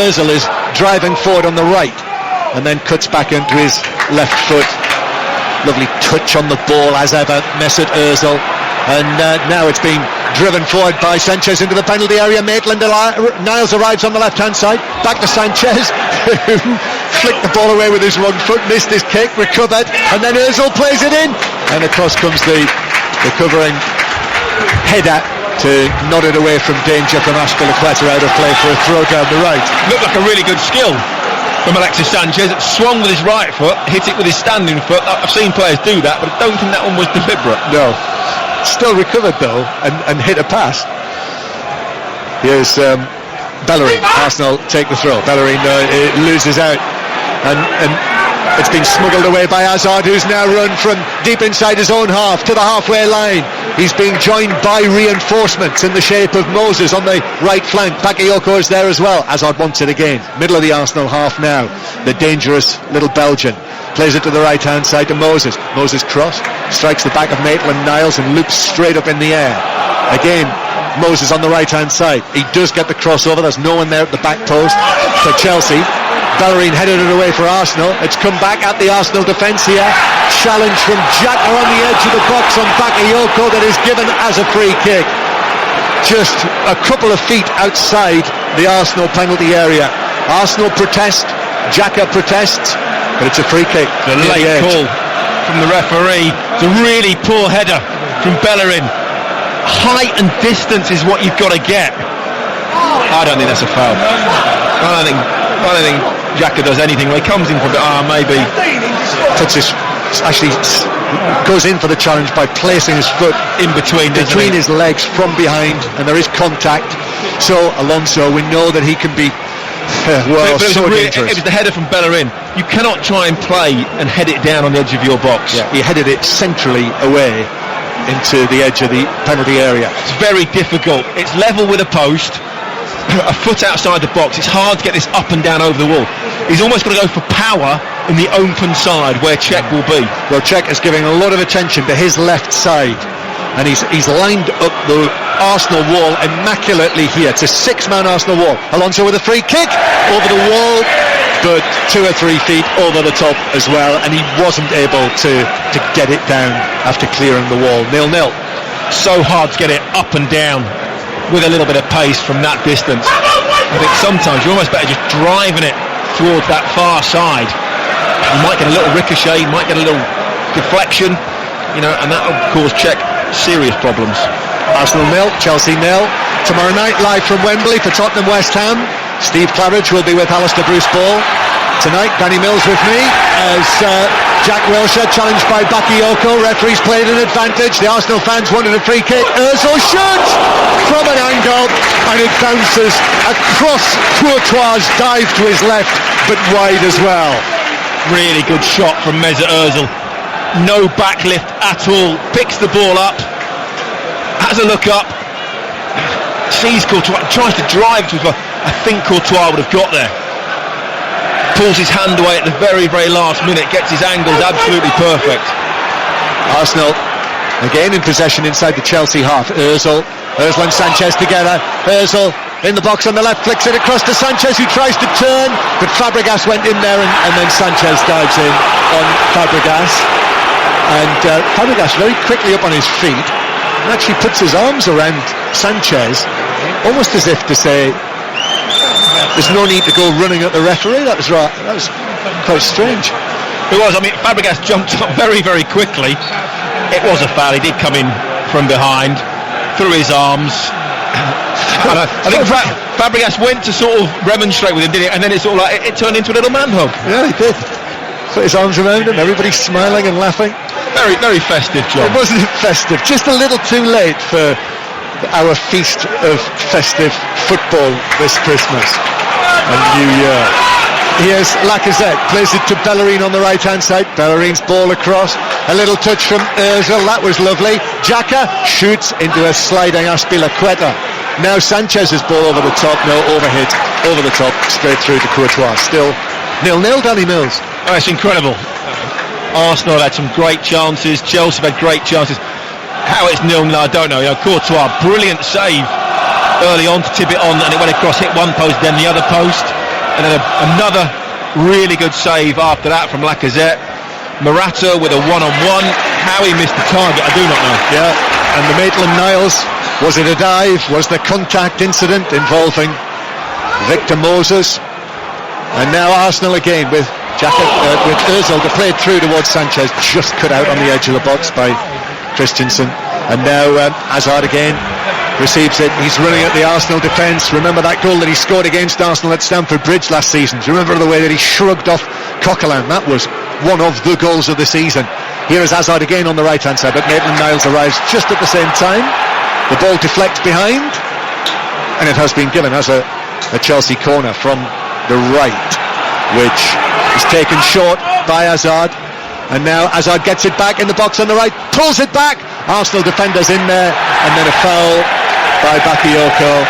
Ozil is driving forward on the right and then cuts back into his left foot. Lovely touch on the ball as ever, Mesut Ozil, and now it's been driven forward by Sanchez into the penalty area. Maitland-Niles arrives on the left hand side, back to Sanchez, who flicked the ball away with his wrong foot, missed his kick, recovered, and then Ozil plays it in, and across comes the covering header to nod it away from danger from Azpilicueta, out of play for a throw down the right. Looked like a really good skill from Alexis Sanchez. It swung with his right foot, hit it with his standing foot. I've seen players do that, but I don't think that one was deliberate. No. Still recovered though, and hit a pass. Here's Bellerin. Arsenal take the throw. Bellerin loses out, and it's been smuggled away by Hazard, who's now run from deep inside his own half to the halfway line. He's being joined by reinforcements in the shape of Moses on the right flank. Bakayoko is there as well. Hazard wants it again. Middle of the Arsenal half now. The dangerous little Belgian plays it to the right hand side to Moses. Moses cross, strikes the back of Maitland-Niles and loops straight up in the air. Again, Moses on the right hand side. He does get the crossover. There's no one there at the back post for Chelsea. Bellerin headed it away for Arsenal. It's come back at the Arsenal defence here. Challenge from Xhaka on the edge of the box on Bakayoko that is given as a free kick. Just a couple of feet outside the Arsenal penalty area. Arsenal protest, Xhaka protests, but it's a free kick. The late call from the referee. It's a really poor header from Bellerin. Height and distance is what you've got to get. I don't think that's a foul. I don't think Xhaka does anything. When he comes in for a bit, maybe. Actually goes in for the challenge by placing his foot in between his legs from behind, and there is contact. So Alonso, we know that he can be so dangerous. It was the header from Bellerin. You cannot try and play and head it down on the edge of your box. Yeah, he headed it centrally away into the edge of the penalty area. It's very difficult. It's level with a post, a foot outside the box. It's hard to get this up and down over the wall. He's almost got to go for power in the open side where Cech will be. Well, Cech is giving a lot of attention to his left side, and he's lined up the Arsenal wall immaculately here. It's a six-man Arsenal wall. Alonso with a free kick over the wall, but 2 or 3 feet over the top as well, and he wasn't able to get it down after clearing the wall. 0-0. So hard to get it up and down with a little bit of pace from that distance. I think sometimes you're almost better just driving it towards that far side. You might get a little ricochet, you might get a little deflection, and that will cause Cech serious problems. Arsenal 0, Chelsea 0. Tomorrow night, live from Wembley for Tottenham West Ham. Steve Claridge will be with Alistair Bruce Ball. Tonight, Danny Mills with me as Jack Wilshere challenged by Bakayoko. Referees played an advantage. The Arsenal fans wanted a free kick. Ozil shoots from an angle, and it bounces across Courtois' dive to his left, but wide as well. Really good shot from Mesut Ozil. No backlift at all. Picks the ball up, has a look up, sees Courtois, tries to drive to. I think Courtois would have got there. Pulls his hand away at the very, very last minute. Gets his angles absolutely perfect. Arsenal Again in possession inside the Chelsea half. Ozil and Sanchez together. Ozil in the box on the left, flicks it across to Sanchez, who tries to turn, but Fabregas went in there, and then Sanchez dives in on Fabregas. And Fabregas very quickly up on his feet and actually puts his arms around Sanchez, almost as if to say, there's no need to go running at the referee. That was right. That was quite strange. It was. I mean, Fabregas jumped up very, very quickly. It was a foul. He did come in from behind, through his arms. And I think Fabregas went to sort of remonstrate with him, didn't it? And then it sort of like it turned into a little man hug. Yeah, he did. Put his arms around him. Everybody's smiling and laughing. Very, very festive, John. It wasn't festive. Just a little too late for our feast of festive football this Christmas and New Year. Here's Lacazette, plays it to Bellerin on the right hand side. Bellerin's ball across, a little touch from Ozil, that was lovely. Xhaka shoots into a sliding Azpilicueta. Now Sanchez's ball over the top, no overhit, over the top, straight through to Courtois. Still 0-0, Danny Mills. Oh, it's incredible. Arsenal had some great chances, Chelsea had great chances. How it's 0-0, I don't know. Courtois, brilliant save early on to tip it on, and it went across, hit one post, then the other post, and then another really good save after that from Lacazette. Morata with a one-on-one. How he missed the target, I do not know. Yeah, and the Maitland-Niles, was it a dive? Was the contact incident involving Victor Moses? And now Arsenal again with Ozil to play it through towards Sanchez, just cut out on the edge of the box by Christensen. And now Hazard again receives it. He's running at the Arsenal defence. Remember that goal that he scored against Arsenal at Stamford Bridge last season? Remember the way that he shrugged off Coquelin? That was one of the goals of the season. Here is Hazard again on the right hand side, but Maitland-Niles arrives just at the same time. The ball deflects behind, and it has been given as a Chelsea corner from the right, which is taken short by Hazard. And now Hazard gets it back in the box on the right, pulls it back. Arsenal defenders in there, and then a foul by Bakayoko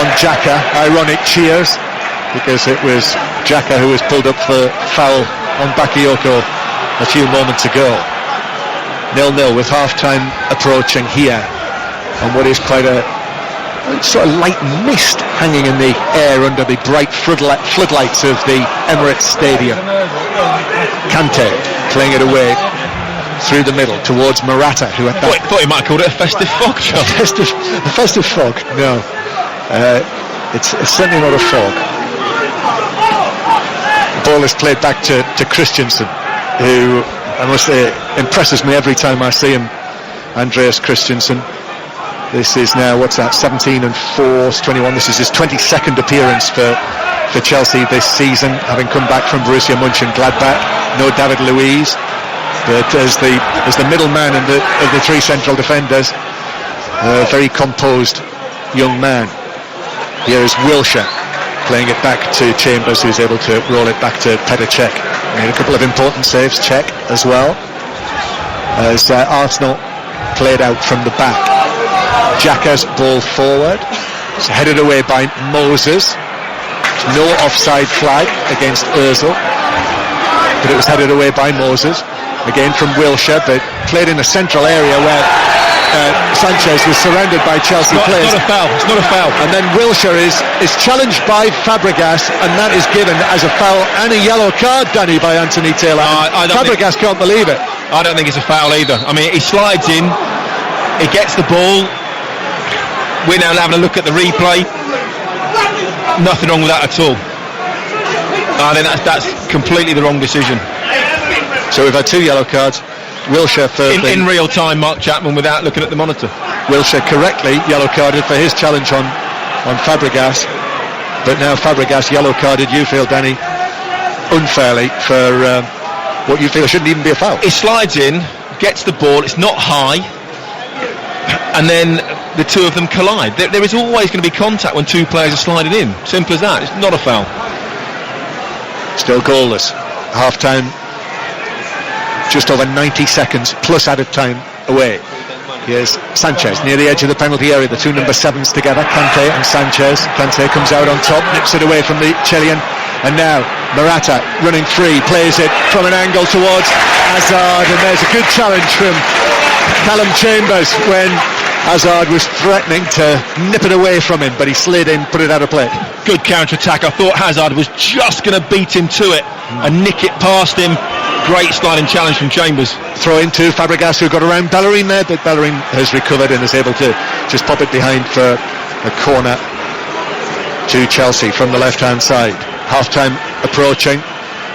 on Xhaka. Ironic cheers, because it was Xhaka who was pulled up for foul on Bakayoko a few moments ago. 0-0 with half-time approaching here, and what is quite a sort of light mist hanging in the air under the bright floodlights of the Emirates Stadium. Kante playing it away through the middle towards Morata, who at that... thought he might have called it a festive fog, John. A festive fog? No. It's certainly not a fog. The ball is played back to Christensen, who, I must say, impresses me every time I see him. Andreas Christensen. This is now, 17 and 4, 21. This is his 22nd appearance for Chelsea this season, having come back from Borussia Mönchengladbach. No David Luiz, but as the middleman of the three central defenders, a very composed young man. Here is Wilshere playing it back to Chambers, who's able to roll it back to Petr Cech. Made a couple of important saves, Cech as well, as Arsenal played out from the back. Xhaka's ball forward, it's headed away by Moses. No offside flag against Ozil, but it was headed away by Moses. Again from Wilshere, but played in a central area where Sanchez was surrounded by Chelsea players. It's not a foul. And then Wilshere is challenged by Fabregas, and that is given as a foul and a yellow card, Danny, by Anthony Taylor. Fabregas can't believe it. I don't think it's a foul either. I mean, he slides in, he gets the ball. We're now having a look at the replay. Nothing wrong with that at all. I think that's completely the wrong decision. So we've had two yellow cards. Wilshere for in real time, Mark Chapman, without looking at the monitor. Wilshere correctly yellow carded for his challenge on Fabregas, but now Fabregas yellow carded, you feel, Danny, unfairly for what you feel shouldn't even be a foul. He slides in, gets the ball, it's not high, and then the two of them collide. There is always going to be contact when two players are sliding in. Simple as that. It's not a foul. Still goalless. Half time, just over 90 seconds plus added time away. Here's Sanchez near the edge of the penalty area, the two number 7s together, Kante and Sanchez. Kante comes out on top, nips it away from the Chilean, and now Morata running free, plays it from an angle towards Hazard, and there's a good challenge from Callum Chambers when Hazard was threatening to nip it away from him, but he slid in, put it out of play. Good counter-attack. I thought Hazard was just going to beat him to it and nick it past him. Great sliding challenge from Chambers. Throw into Fabregas, who got around Bellerin there, but Bellerin has recovered and is able to just pop it behind for a corner to Chelsea from the left-hand side. Half-time approaching.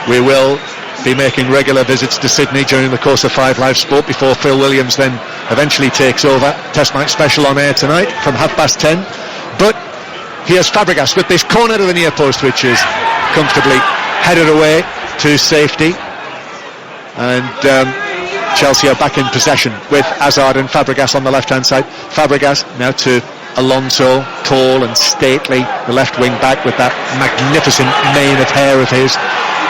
We will be making regular visits to Sydney during the course of 5 Live Sport before Phil Williams then eventually takes over. Test match special on air tonight from 10:30. But here's Fabregas with this corner to the near post, which is comfortably headed away to safety. And Chelsea are back in possession with Hazard and Fabregas on the left-hand side. Fabregas now to Alonso, tall and stately, the left wing back with that magnificent mane of hair of his.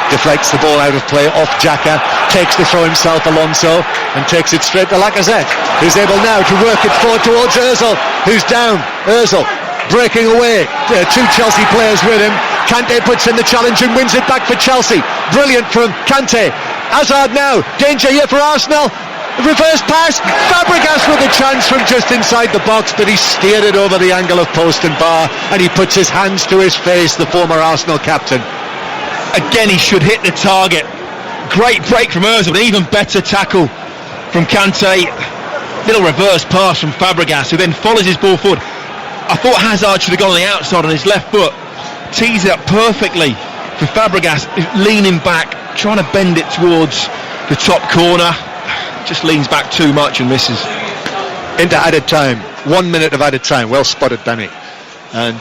Deflects the ball out of play off Xhaka, takes the throw himself, Alonso, and takes it straight to Lacazette, who's able now to work it forward towards Ozil, who's down. Ozil breaking away, 2 Chelsea players with him. Kante puts in the challenge and wins it back for Chelsea. Brilliant from Kante. Hazard now, danger here for Arsenal. Reverse pass, Fabregas with a chance from just inside the box, but he steered it over the angle of post and bar, and he puts his hands to his face, the former Arsenal captain. Again, he should hit the target. Great break from Ozil, an even better tackle from Kante. Little reverse pass from Fabregas, who then follows his ball forward. I thought Hazard should have gone on the outside on his left foot. Tees it up perfectly for Fabregas, leaning back, trying to bend it towards the top corner. Just leans back too much and misses. Into added time, 1 minute of added time. Well spotted, Danny. And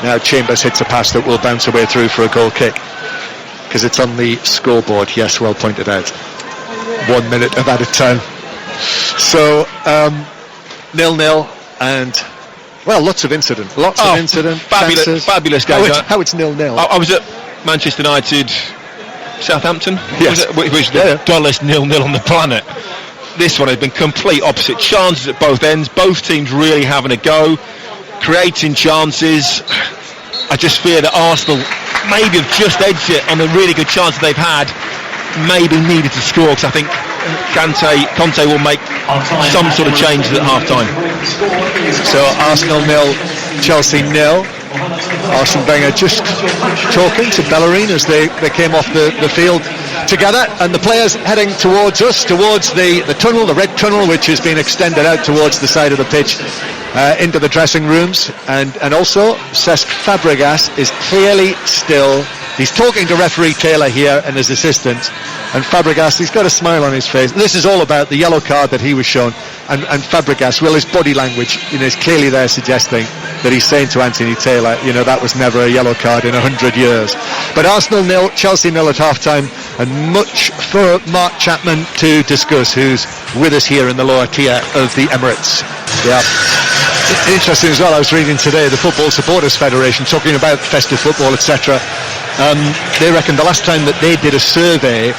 now Chambers hits a pass that will bounce away through for a goal kick, because it's on the scoreboard. Yes, well pointed out. 1 minute of added time. So 0-0, and well, lots of incident. Fabulous game. How it's 0-0. I was at Manchester United, Southampton. Yes. Which is the dullest 0-0 on the planet. This one has been complete opposite. Chances at both ends. Both teams really having a go, creating chances. I just fear that Arsenal maybe have just edged it on the really good chances they've had. Maybe needed to score, because I think Conte will make some sort of changes at half-time. So Arsenal 0, Chelsea 0. Arsene Wenger just talking to Bellerin as they came off the field together, and the players heading towards us, towards the tunnel, the red tunnel, which has been extended out towards the side of the pitch, into the dressing rooms. And also Cesc Fabregas is clearly still, he's talking to referee Taylor here and his assistant, and Fabregas, he's got a smile on his face. This is all about the yellow card that he was shown, and Fabregas, well, his body language, is clearly there suggesting that he's saying to Anthony Taylor, that was never a yellow card in 100 years. But Arsenal 0, Chelsea 0 at half-time, and much for Mark Chapman to discuss, who's with us here in the lower tier of the Emirates. Yeah. Interesting as well, I was reading today the Football Supporters Federation talking about festive football, etc. They reckon the last time that they did a survey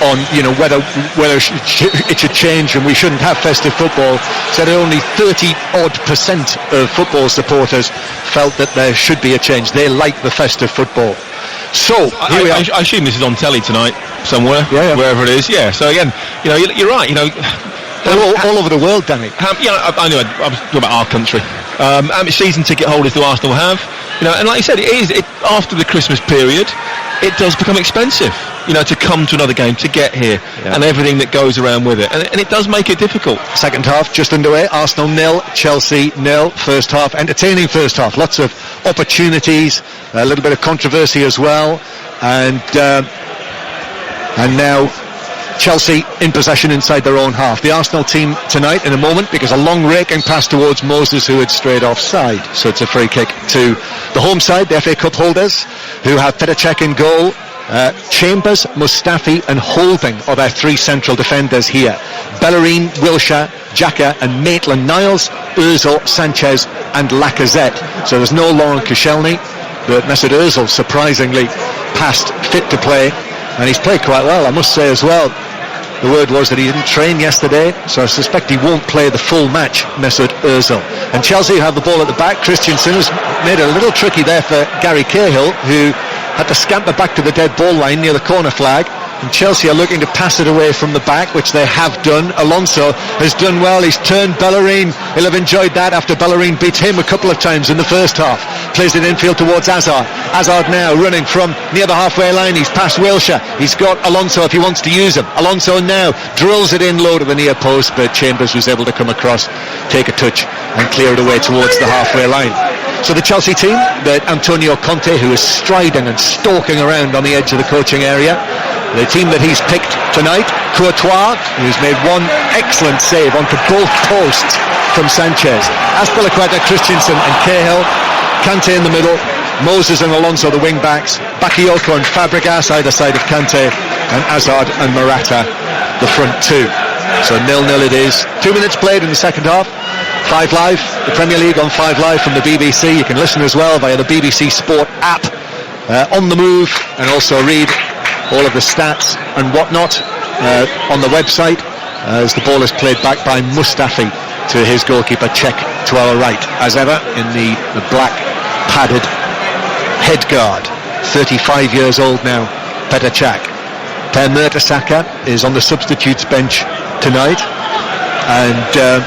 on whether it should change and we shouldn't have festive football, said only 30-odd% of football supporters felt that there should be a change. They like the festive football. So here we are. I assume this is on telly tonight somewhere, wherever it is. Yeah. So again, you're right. All over the world, Danny. I knew I was talking about our country. How many season ticket holders do Arsenal have? And like you said, it after the Christmas period, it does become expensive. To come to another game, to get here, and everything that goes around with it, and it does make it difficult. Second half just underway. Arsenal 0, Chelsea 0. First half, entertaining first half. Lots of opportunities, a little bit of controversy as well, and now Chelsea in possession inside their own half. The Arsenal team tonight in a moment, because a long raking pass towards Moses, who had strayed offside. So it's a free kick to the home side, the FA Cup holders, who have Petr Cech in goal. Chambers, Mustafi and Holding are their 3 central defenders here. Bellerin, Wilshere, Xhaka and Maitland-Niles, Ozil, Sanchez and Lacazette. So there's no Laurent Koscielny, but Mesut Ozil surprisingly passed fit to play, and he's played quite well, I must say as well. The word was that he didn't train yesterday, so I suspect he won't play the full match, Mesut Ozil. And Chelsea have the ball at the back. Christensen has made it a little tricky there for Gary Cahill, who had to scamper back to the dead ball line near the corner flag. And Chelsea are looking to pass it away from the back, which they have done. Alonso has done well. He's turned Bellerin. He'll have enjoyed that after Bellerin beat him a couple of times in the first half. Plays it infield towards Hazard. Hazard now running from near the halfway line. He's past Wilshere. He's got Alonso if he wants to use him. Alonso now drills it in low to the near post, but Chambers was able to come across, take a touch and clear it away towards the halfway line. So the Chelsea team that Antonio Conte, who is striding and stalking around on the edge of the coaching area, the team that he's picked tonight, Courtois, who's made one excellent save onto both posts from Sanchez, Azpilicueta, Christensen and Cahill, Kante in the middle, Moses and Alonso the wing backs, Bakayoko and Fabregas either side of Kante, and Hazard and Morata the front two. So 0-0 it is. 2 minutes played in the second half. 5 Live, the Premier League on 5 Live from the BBC. You can listen as well via the BBC Sport app, on the move, and also read all of the stats and whatnot on the website as the ball is played back by Mustafi to his goalkeeper Cech to our right, as ever in the black padded head guard. 35 years old now, Petr Cech. Per Mertesacker is on the substitutes bench tonight, and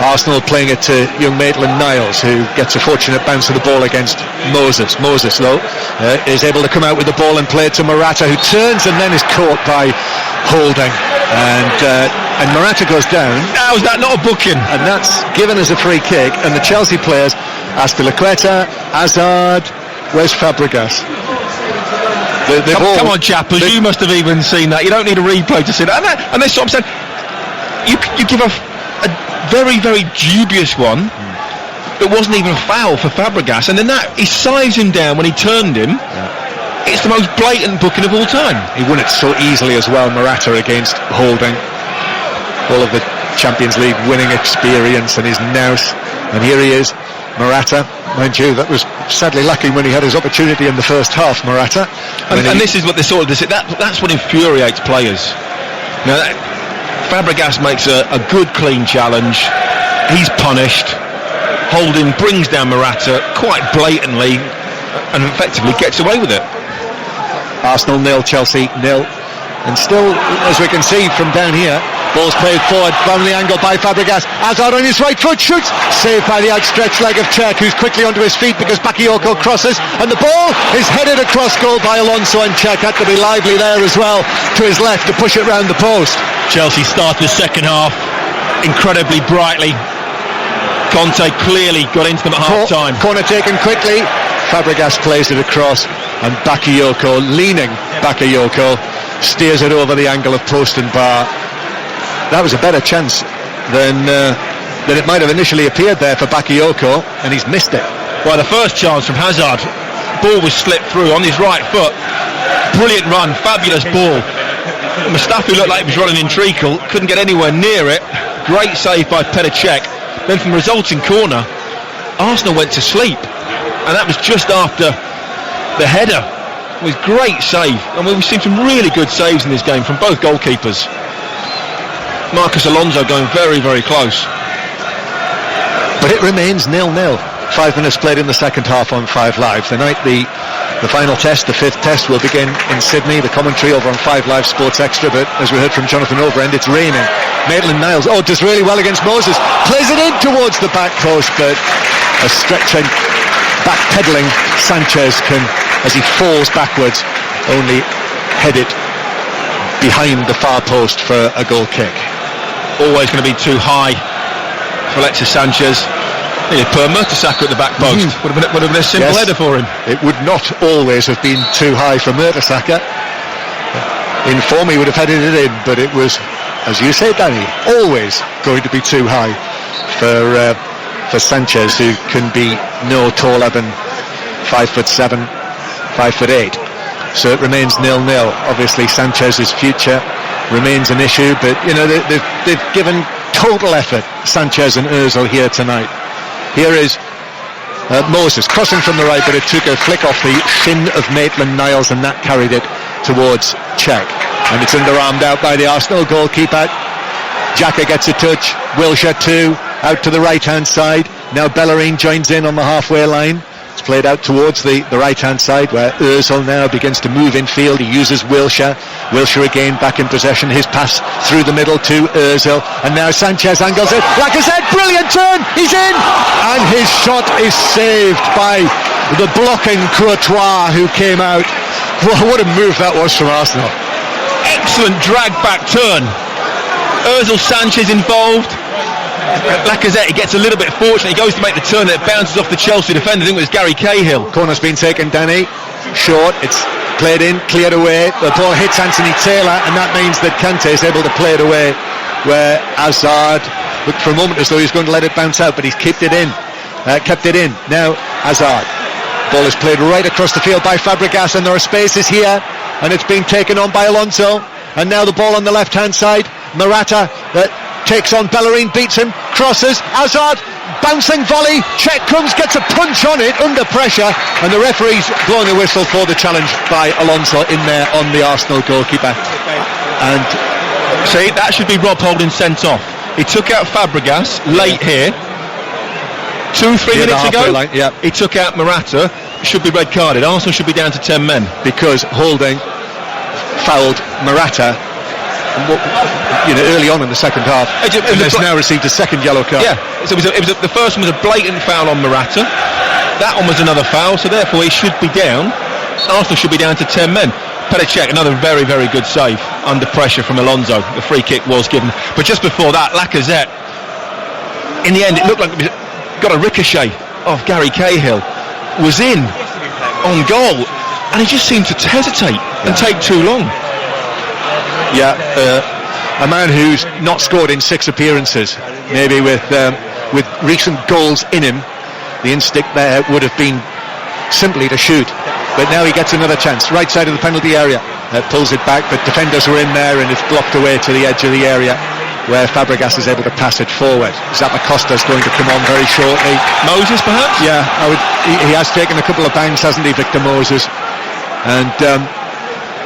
Arsenal playing it to young Maitland-Niles, who gets a fortunate bounce of the ball against Moses. Moses, though, is able to come out with the ball and play it to Morata, who turns and then is caught by Holding. And Morata goes down. Now, is that not a booking? And that's given as a free kick. And the Chelsea players, Azpilicueta, Hazard, where's Fabregas? Come on, chappers, you must have even seen that. You don't need a replay to see that. And that's what I'm saying. You give a very, very dubious one. It wasn't even a foul for Fabregas, and then he size him down when he turned him. It's the most blatant booking of all time. He won it so easily as well, Morata against Holding. All of the Champions League winning experience and his nous, and here he is, Morata. Mind you, that was sadly lacking when he had his opportunity in the first half, Morata. And this is what they sort of say. That's what infuriates players. Now, Fabregas makes a good clean challenge. He's punished. Holding brings down Morata quite blatantly and effectively gets away with it. Arsenal 0, Chelsea 0. And still, as we can see from down here, ball's played forward from the angle by Fabregas. Hazard on his right foot shoots, saved by the outstretched leg of Cech, who's quickly onto his feet because Bakayoko crosses, and the ball is headed across goal by Alonso, and Cech had to be lively there as well to his left to push it round the post. Chelsea start the second half incredibly brightly. Conte clearly got into them at half time. Corner taken quickly. Fabregas plays it across, and Bakayoko, leaning Bakayoko, steers it over the angle of post and bar. That was a better chance than it might have initially appeared there for Bakayoko, and he's missed it. Well, the first chance from Hazard, ball was slipped through on his right foot. Brilliant run, fabulous ball. Mustafi looked like he was running in treacle, couldn't get anywhere near it. Great save by Petr Cech. Then from the resulting corner, Arsenal went to sleep, and that was just after the header. It was great save. I mean, we've seen some really good saves in this game from both goalkeepers. Marcos Alonso going very, very close. But it remains 0-0. 5 minutes played in the second half on 5 Live. Tonight the final test, the 5th test, will begin in Sydney. The commentary over on 5 Live Sports Extra, but as we heard from Jonathan Overend, it's raining. Maitland-Niles, does really well against Moses. Plays it in towards the back post, but a stretching, back-pedalling Sanchez can, as he falls backwards, only head it behind the far post for a goal kick. Always going to be too high for Alexis Sanchez. Per Mertesacker at the back post. Would have been a simple header for him. It would not always have been too high for Mertesacker. In form he would have headed it in, but it was, as you say, Danny, always going to be too high for Sanchez, who can be no taller than 5'7", 5'8". So it remains 0-0. Obviously Sanchez's future remains an issue, but they've given total effort, Sanchez and Ozil, here tonight. Here is Moses crossing from the right, but it took a flick off the shin of Maitland-Niles, and that carried it towards Cech. And it's underarmed out by the Arsenal goalkeeper. Xhaka gets a touch, Wilshere too, out to the right hand side. Now Bellerin joins in on the halfway line. It's played out towards the right-hand side where Ozil now begins to move in field. He uses Wilshere. Wilshere again back in possession. His pass through the middle to Ozil. And now Sanchez angles it. Lacazette, brilliant turn. He's in. And his shot is saved by the blocking Courtois, who came out. What a move that was from Arsenal. Excellent drag back turn. Ozil, Sanchez involved. Lacazette, he gets a little bit fortunate. He goes to make the turn and it bounces off the Chelsea defender. I think it was Gary Cahill. Corner's been taken, Danny. Short, it's played in, cleared away. The ball hits Anthony Taylor, and that means that Kante is able to play it away, where Hazard looked for a moment as though he was going to let it bounce out, but he's kept it in. Now Hazard. Ball is played right across the field by Fabregas, and there are spaces here, and it's being taken on by Alonso. And now the ball on the left-hand side. Morata that takes on Bellerin, beats him, crosses, Hazard, bouncing volley, check comes, gets a punch on it under pressure, and the referee's blowing a whistle for the challenge by Alonso in there on the Arsenal goalkeeper. And see, that should be Rob Holding sent off. He took out Fabregas late here. 2-3 minutes ago, he took out Morata. Should be red carded. Arsenal should be down to 10 men because Holding fouled Morata, early on in the second half, and has now received a second yellow card. Yeah, so the first one was a blatant foul on Morata. That one was another foul, so therefore he should be down. Arsenal should be down to 10 men. Petr Cech, another very, very good save under pressure from Alonso. The free kick was given, but just before that, Lacazette, in the end, it looked like it got a ricochet off Gary Cahill, was in on goal, and he just seemed to hesitate and take too long. A man who's not scored in 6 appearances, maybe with recent goals in him, the instinct there would have been simply to shoot, but now he gets another chance, right side of the penalty area, pulls it back, but defenders are in there and it's blocked away to the edge of the area where Fabregas is able to pass it forward. Zappacosta's going to come on very shortly. Moses perhaps? Yeah, he has taken a couple of bangs, hasn't he, Victor Moses? And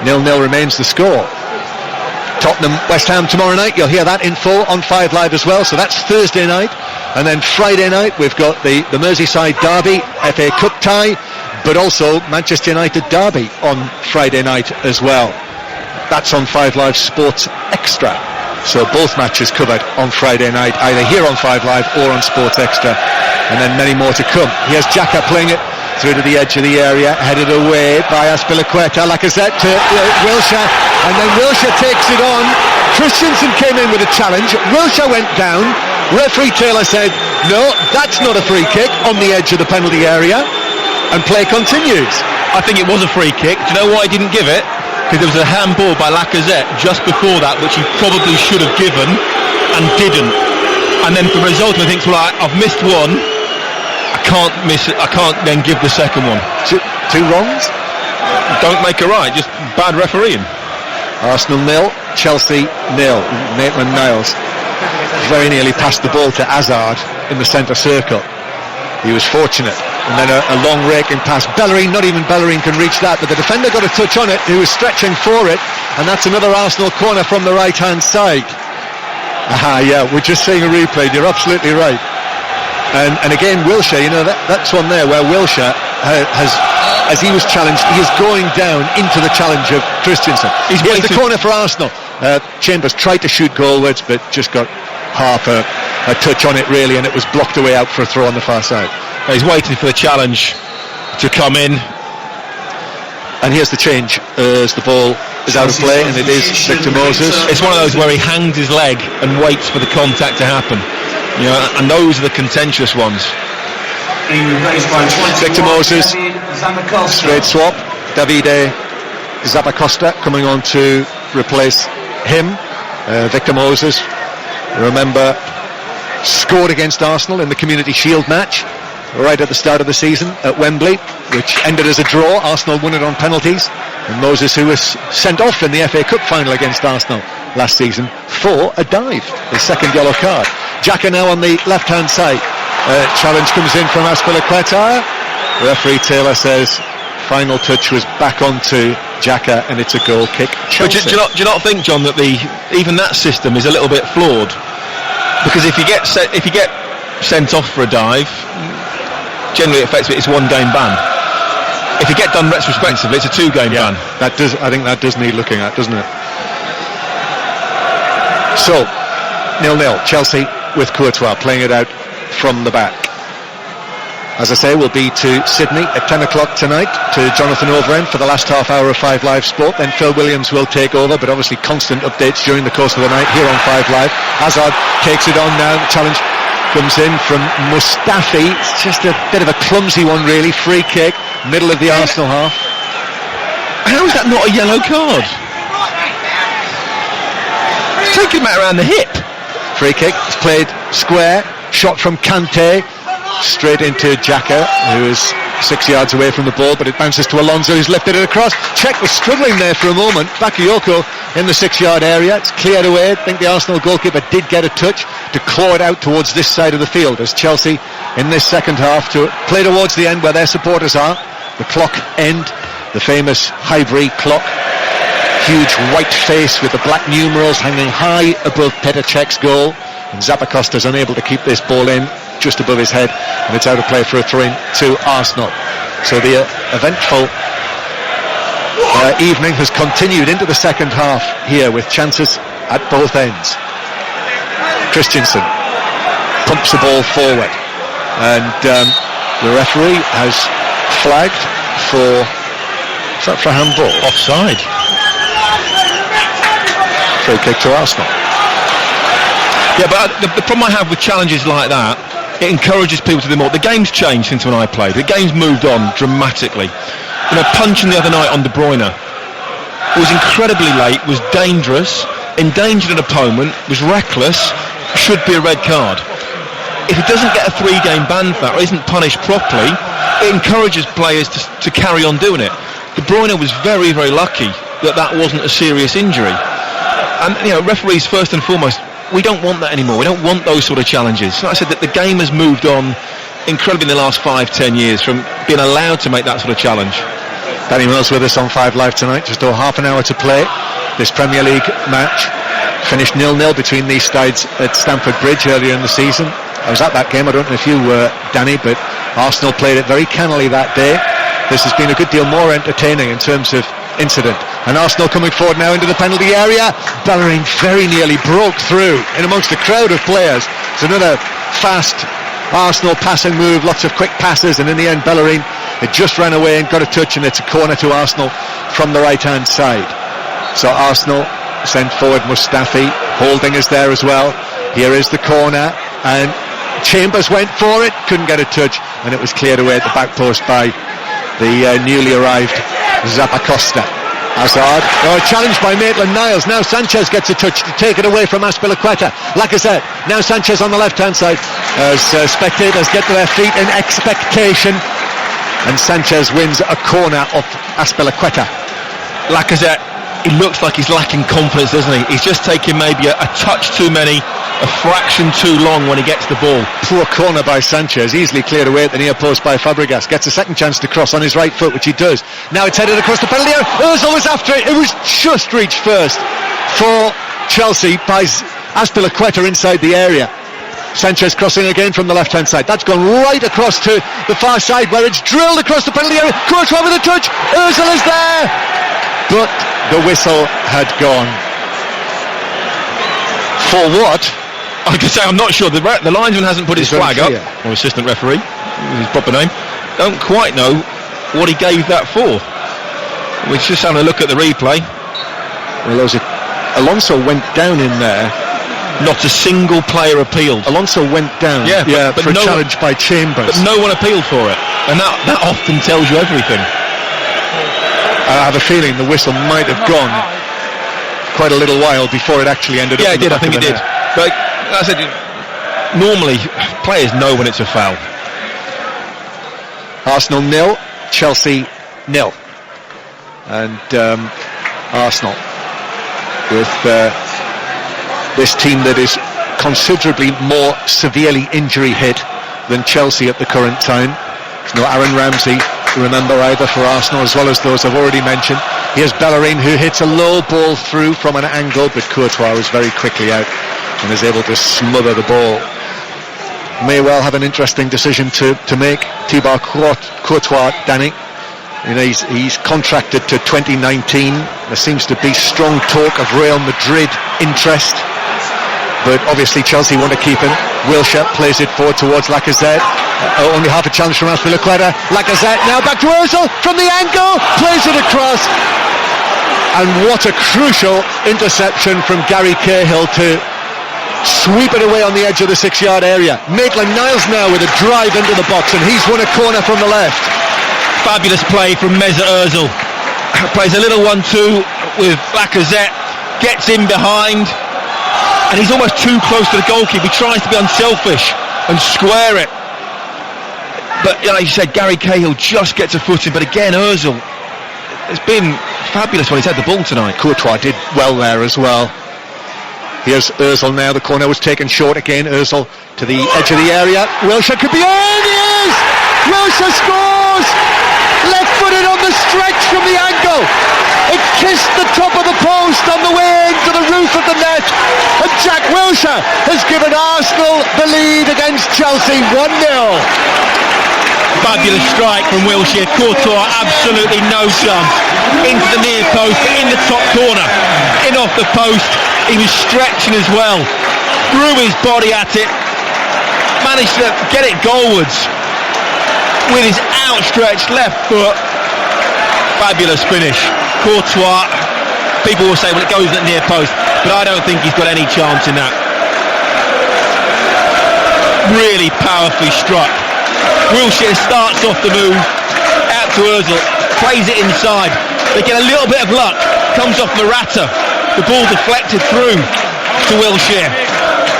0-0 remains the score. Tottenham West Ham tomorrow night, you'll hear that in full on 5 Live as well, so that's Thursday night. And then Friday night we've got the Merseyside derby, FA Cup tie, but also Manchester United derby on Friday night as well. That's on 5 Live Sports Extra, so both matches covered on Friday night, either here on 5 Live or on Sports Extra, and then many more to come. Here's Xhaka playing it through to the edge of the area, headed away by Azpilicueta. Lacazette to Wilshere, and then Wilshere takes it on. Christensen came in with a challenge. Wilshere went down. Referee Taylor said, no, that's not a free kick, on the edge of the penalty area, and play continues. I think it was a free kick. Do you know why he didn't give it? Because there was a handball by Lacazette just before that, which he probably should have given and didn't. And then the result, I think, well, I've missed one. I can't then give the second one. Two wrongs? Don't make a right, just bad refereeing. Arsenal 0, Chelsea 0. Maitland-Niles very nearly passed the ball to Hazard in the centre circle. He was fortunate. And then a long raking pass. Bellerin, not even Bellerin can reach that, but the defender got a touch on it, who was stretching for it, and that's another Arsenal corner from the right-hand side. We're just seeing a replay. You're absolutely right. And again, Wilshere, that's one there where Wilshere has, as he was challenged, he is going down into the challenge of Christensen. Here's the corner for Arsenal. Chambers tried to shoot goalwards, but just got half a touch on it, really, and it was blocked away out for a throw on the far side. He's waiting for the challenge to come in. And here's the change as the ball is out of play, and it is Victor Moses. It's one of those where he hangs his leg and waits for the contact to happen. And those are the contentious ones. Victor Moses, straight swap. Davide Zappacosta coming on to replace him. Victor Moses, remember, scored against Arsenal in the Community Shield match right at the start of the season at Wembley, which ended as a draw. Arsenal won it on penalties, and Moses, who was sent off in the FA Cup final against Arsenal last season for a dive, his second yellow card. Xhaka now on the left hand side. Challenge comes in from Azpilicueta. Referee Taylor says final touch was back onto Xhaka, and it's a goal kick. But do you not think, John, that even that system is a little bit flawed? Because if you get sent off for a dive, generally affects it. It's 1 game ban. If you get done retrospectively, it's a 2-game ban. I think that does need looking at, doesn't it? So 0-0, Chelsea with Courtois playing it out from the back. As I say, we'll be to Sydney at 10 o'clock tonight to Jonathan Overend for the last half hour of 5 Live Sport. Then Phil Williams will take over, but obviously constant updates during the course of the night here on 5 Live. Hazard takes it on now. The challenge comes in from Mustafi. It's just a bit of a clumsy one, really. Free kick, middle of the Arsenal half. How is that not a yellow card? Take him out around the hip. Free kick, it's played square, shot from Kante. Straight into Xhaka, who is 6 yards away from the ball, but it bounces to Alonso, who's lifted it across. Cech was struggling there for a moment. Bakayoko in the 6-yard area. It's cleared away. I think the Arsenal goalkeeper did get a touch to claw it out towards this side of the field, as Chelsea in this second half to play towards the end where their supporters are. The clock end, the famous Highbury clock. Huge white face with the black numerals hanging high above Petr Cech's goal. And Zappacosta's unable to keep this ball in just above his head, and it's out of play for a throw-in to Arsenal. So the eventful evening has continued into the second half here with chances at both ends. Christensen pumps the ball forward, and the referee has flagged for, is that for handball? Offside. Free kick to Arsenal. Yeah, but the problem I have with challenges like that, it encourages people to do more. The game's changed since when I played. The game's moved on dramatically. You know, punching the other night on De Bruyne was incredibly late, was dangerous, endangered an opponent, was reckless, should be a red card. If he doesn't get a 3-game ban for that or isn't punished properly, it encourages players to carry on doing it. De Bruyne was very, very lucky that wasn't a serious injury. And, you know, referees, first and foremost, we don't want that anymore. We don't want those sort of challenges. Like I said, that the game has moved on incredibly in the last 5-10 years from being allowed to make that sort of challenge. Danny Mills with us on 5 Live tonight. Just over half an hour to play. This Premier League match finished 0-0 between these sides at Stamford Bridge earlier in the season. I was at that game. I don't know if you were, Danny, but Arsenal played it very cannily that day. This has been a good deal more entertaining in terms of incident. And Arsenal coming forward now into the penalty area. Bellerin very nearly broke through in amongst a crowd of players. It's another fast Arsenal passing move, lots of quick passes, and in the end Bellerin, it just ran away and got a touch, and it's a corner to Arsenal from the right hand side. So Arsenal send forward Mustafi. Holding is there as well. Here is the corner, and Chambers went for it, couldn't get a touch, and it was cleared away at the back post by the newly arrived Zappacosta. Hazard, challenged by Maitland-Niles. Now Sanchez gets a touch to take it away from Azpilicueta. Lacazette, now Sanchez on the left-hand side as spectators get to their feet in expectation, and Sanchez wins a corner off Azpilicueta. Lacazette, he looks like he's lacking confidence, doesn't he? He's just taking maybe a touch too many, a fraction too long when he gets the ball. Poor corner by Sanchez, easily cleared away at the near post by Fabregas. Gets a second chance to cross on his right foot, which he does. Now it's headed across the penalty area. Ozil was after it. It was just reached first for Chelsea by Azpilicueta inside the area. Sanchez crossing again from the left-hand side. That's gone right across to the far side where it's drilled across the penalty area. Courtois with a touch. Ozil is there. But the whistle had gone. For what? I can say I'm not sure. The linesman hasn't put his flag up, or assistant referee, his proper name. Don't quite know what he gave that for. We're just having a look at the replay. Well, Alonso went down in there. Not a single player appealed. Alonso went down, but for a challenge by Chambers. But no one appealed for it, and that often tells you everything. I have a feeling the whistle might have gone quite a little while before it actually ended up. Yeah, it did. I think it did. But as I said, normally players know when it's a foul. Arsenal 0, Chelsea 0, and Arsenal with this team that is considerably more severely injury hit than Chelsea at the current time. There's no Aaron Ramsey to remember either for Arsenal, as well as those I've already mentioned. Here's Bellerin, who hits a low ball through from an angle, but Courtois was very quickly out and is able to smother the ball. may well have an interesting decision to make. Thibaut Courtois, Danny. He's contracted to 2019. There seems to be strong talk of Real Madrid interest, but obviously Chelsea want to keep him. Wilshere plays it forward towards Lacazette. Only half a chance from Azpilicueta. Lacazette now back to Ozil from the angle, plays it across, and what a crucial interception from Gary Cahill to sweep it away on the edge of the 6-yard area. Maitland-Niles now with a drive into the box, and he's won a corner from the left. Fabulous play from Mesut Ozil. Plays a little 1-2 with Lacazette, gets in behind, and he's almost too close to the goalkeeper. He tries to be unselfish and square it, but like you said, Gary Cahill just gets a foot in. But again, Ozil has been fabulous when he's had the ball tonight. Courtois did well there as well. Here's Ozil now. The corner was taken short again. Ozil to the edge of the area. Wilshere could be in. He is! Wilshere scores! Left-footed on the stretch from the angle. It kissed the top of the post on the way into the roof of the net. And Jack Wilshere has given Arsenal the lead against Chelsea 1-0. Fabulous strike from Wilshere. Courtois absolutely no chance. Into the near post, in the top corner. In off the post. He was stretching as well. Threw his body at it. Managed to get it goalwards with his outstretched left foot. Fabulous finish. Courtois, people will say, well, it goes at the near post, but I don't think he's got any chance in that. Really powerfully struck. Wilshere starts off the move, out to Ozil, plays it inside. They get a little bit of luck, comes off Morata. The ball deflected through to Wilshere,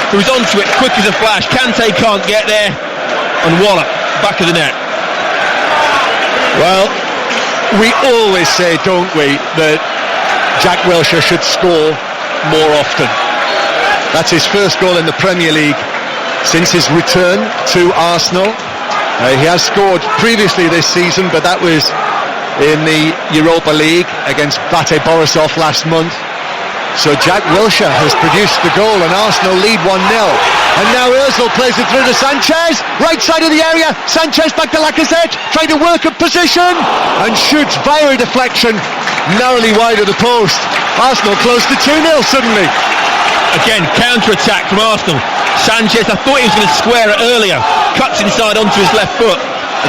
who's onto it quick as a flash. Kante can't get there, and Waller, back of the net. Well, we always say, don't we, that Jack Wilshere should score more often. That's his first goal in the Premier League since his return to Arsenal. He has scored previously this season, but that was in the Europa League against Bate Borisov last month. So Jack Wilshere has produced the goal, and Arsenal lead 1-0. And now Ozil plays it through to Sanchez, right side of the area. Sanchez back to Lacazette, trying to work a position, and shoots via a deflection, narrowly wide of the post. Arsenal close to 2-0 suddenly. Again, counter-attack from Arsenal. Sanchez, I thought he was going to square it earlier, cuts inside onto his left foot.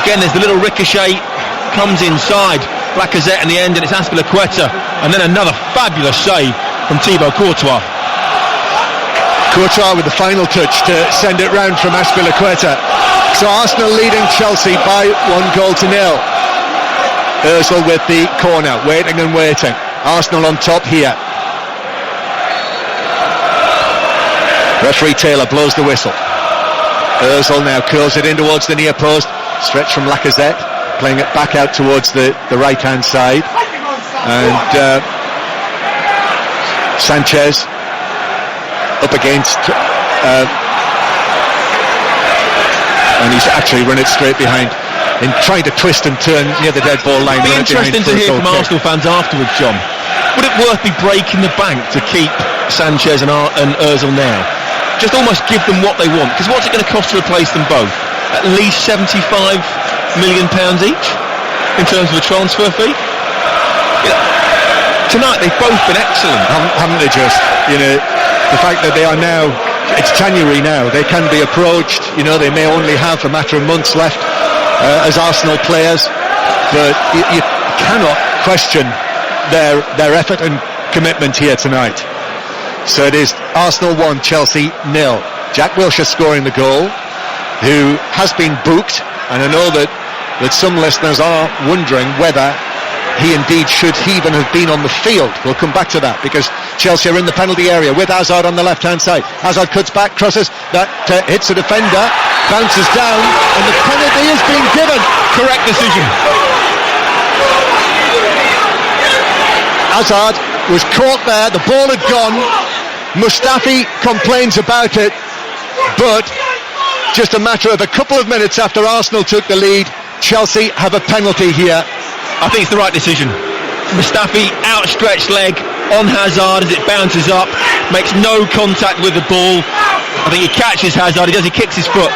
Again, there's the little ricochet, comes inside. Lacazette in the end, and it's Azpilicueta. And then another fabulous save from Thibaut Courtois. Courtois with the final touch to send it round from Azpilicueta. So Arsenal leading Chelsea by 1-0. Ozil with the corner, waiting and waiting. Arsenal on top here. Referee Taylor blows the whistle. Ozil now curls it in towards the near post. Stretch from Lacazette, playing it back out towards the right hand side. And Sanchez up against and he's actually run it straight behind in trying to twist and turn near the dead ball line. It'd be interesting to hear from Arsenal fans afterwards, John. Would it worth be breaking the bank to keep Sanchez and Ozil now? Just almost give them what they want, because what's it going to cost to replace them both? At least £75 million each in terms of a transfer fee. Tonight they've both been excellent, haven't they? Just, the fact that they are now, it's January now, they can be approached. They may only have a matter of months left as Arsenal players, but you cannot question their effort and commitment here tonight. So it is Arsenal 1, Chelsea 0. Jack Wilshere scoring the goal, who has been booked, and I know that some listeners are wondering whether he indeed should even have been on the field. We'll come back to that, because Chelsea are in the penalty area with Hazard on the left hand side. Hazard cuts back, crosses, that hits a defender, bounces down, and the penalty is being given. Correct decision. Hazard was caught there, the ball had gone. Mustafi complains about it, but just a matter of a couple of minutes after Arsenal took the lead, Chelsea have a penalty here. I think it's the right decision. Mustafi, outstretched leg on Hazard as it bounces up, makes no contact with the ball. I think he catches Hazard, he kicks his foot.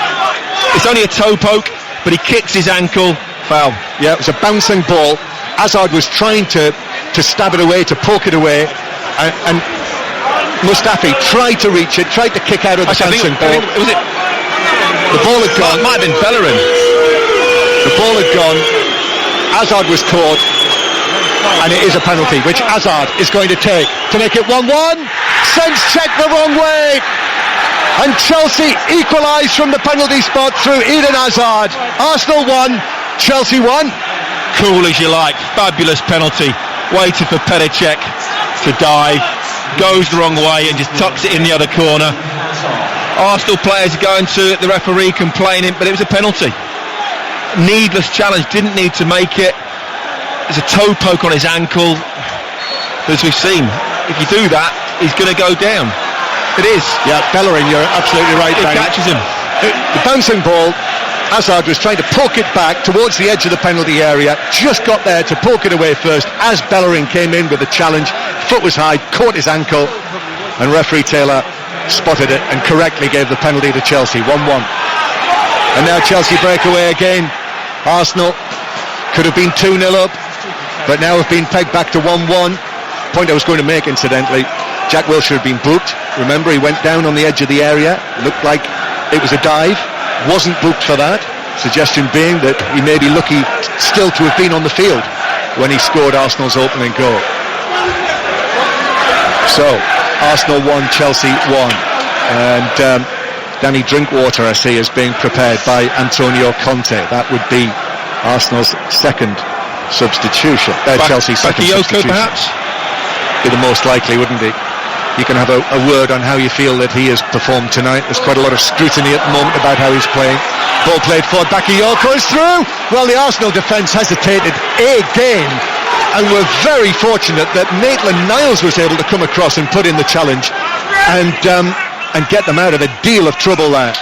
It's only a toe poke, but he kicks his ankle. Foul. Yeah, it was a bouncing ball. Hazard was trying to stab it away, to poke it away, and Mustafi tried to reach it, tried to kick out of the bouncing ball. The ball had gone. It might have been Bellerin. The ball had gone. Hazard was caught, and it is a penalty, which Hazard is going to take to make it 1-1. Sends Czech the wrong way, and Chelsea equalised from the penalty spot through Eden Hazard. Arsenal 1, Chelsea 1. Cool as you like, fabulous penalty. Waited for Petr Cech to dive, goes the wrong way and just tucks it in the other corner. Arsenal players are going to the referee complaining, but it was a penalty. Needless challenge, didn't need to make it. There's a toe poke on his ankle. As we've seen, if you do that, he's going to go down. It is. Yeah, Bellerin, you're absolutely right. It catches him. The bouncing ball, Hazard was trying to poke it back towards the edge of the penalty area, just got there to poke it away first as Bellerin came in with a challenge. Foot was high, caught his ankle, and referee Taylor spotted it and correctly gave the penalty to Chelsea. 1-1. And now Chelsea break away again. Arsenal could have been 2-0 up, but now have been pegged back to 1-1. Point I was going to make, incidentally, Jack Wilshere had been booked. Remember, he went down on the edge of the area, looked like it was a dive, wasn't booked for that. Suggestion being that he may be lucky still to have been on the field when he scored Arsenal's opening goal. So Arsenal 1, Chelsea 1, and Danny Drinkwater, I see, is being prepared by Antonio Conte. That would be Arsenal's second substitution. Chelsea's second substitution. Perhaps? Be the most likely, wouldn't he? You can have a word on how you feel that he has performed tonight. There's quite a lot of scrutiny at the moment about how he's playing. Ball played forward, Bakayoko is through. Well, the Arsenal defence hesitated again, and we're very fortunate that Maitland-Niles was able to come across and put in the challenge and get them out of a deal of trouble there.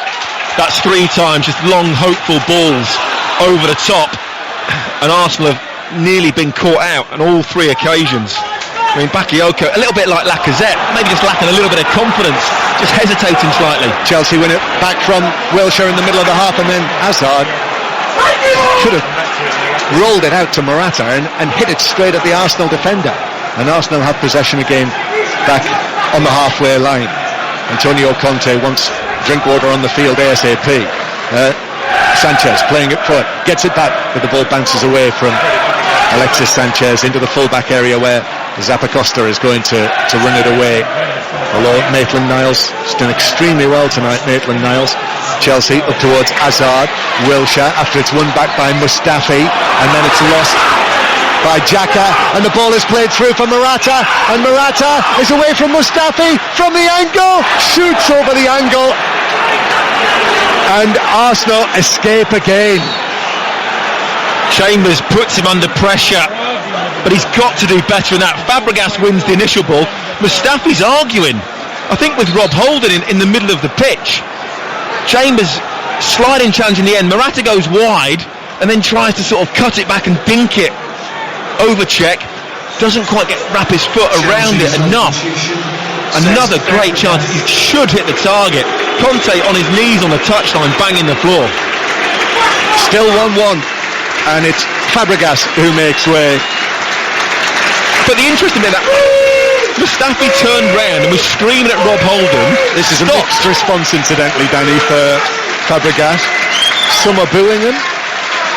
That's 3 times, just long, hopeful balls over the top, and Arsenal have nearly been caught out on all 3 occasions. I mean, Bakayoko, a little bit like Lacazette, maybe just lacking a little bit of confidence, just hesitating slightly. Chelsea win it back from Wilshere in the middle of the half, and then Hazard could have rolled it out to Morata and hit it straight at the Arsenal defender. And Arsenal have possession again back on the halfway line. Antonio Conte wants Drinkwater on the field ASAP. Sanchez playing it forward, gets it back, but the ball bounces away from Alexis Sanchez into the full-back area where Zappacosta is going to run it away. Although Maitland-Niles has done extremely well tonight, Maitland-Niles. Chelsea up towards Hazard, Wilshere, after it's won back by Mustafi, and then it's lost by Xhaka, and the ball is played through for Morata, and Morata is away from Mustafi, from the angle, shoots over the angle, and Arsenal escape again. Chambers puts him under pressure, but he's got to do better than that. Fabregas wins the initial ball. Mustafi's arguing, I think, with Rob Holding in the middle of the pitch. Chambers sliding challenge in the end. Morata goes wide and then tries to sort of cut it back and dink it over Cech. Doesn't quite wrap his foot around it enough. Another great chance. He should hit the target. Conte on his knees on the touchline, banging the floor. Still 1-1, and it's Fabregas who makes way. But the interesting thing that Mustafi turned round and was screaming at Rob Holding. This is a mixed response, incidentally, Danny, for Fabregas. Some are booing him,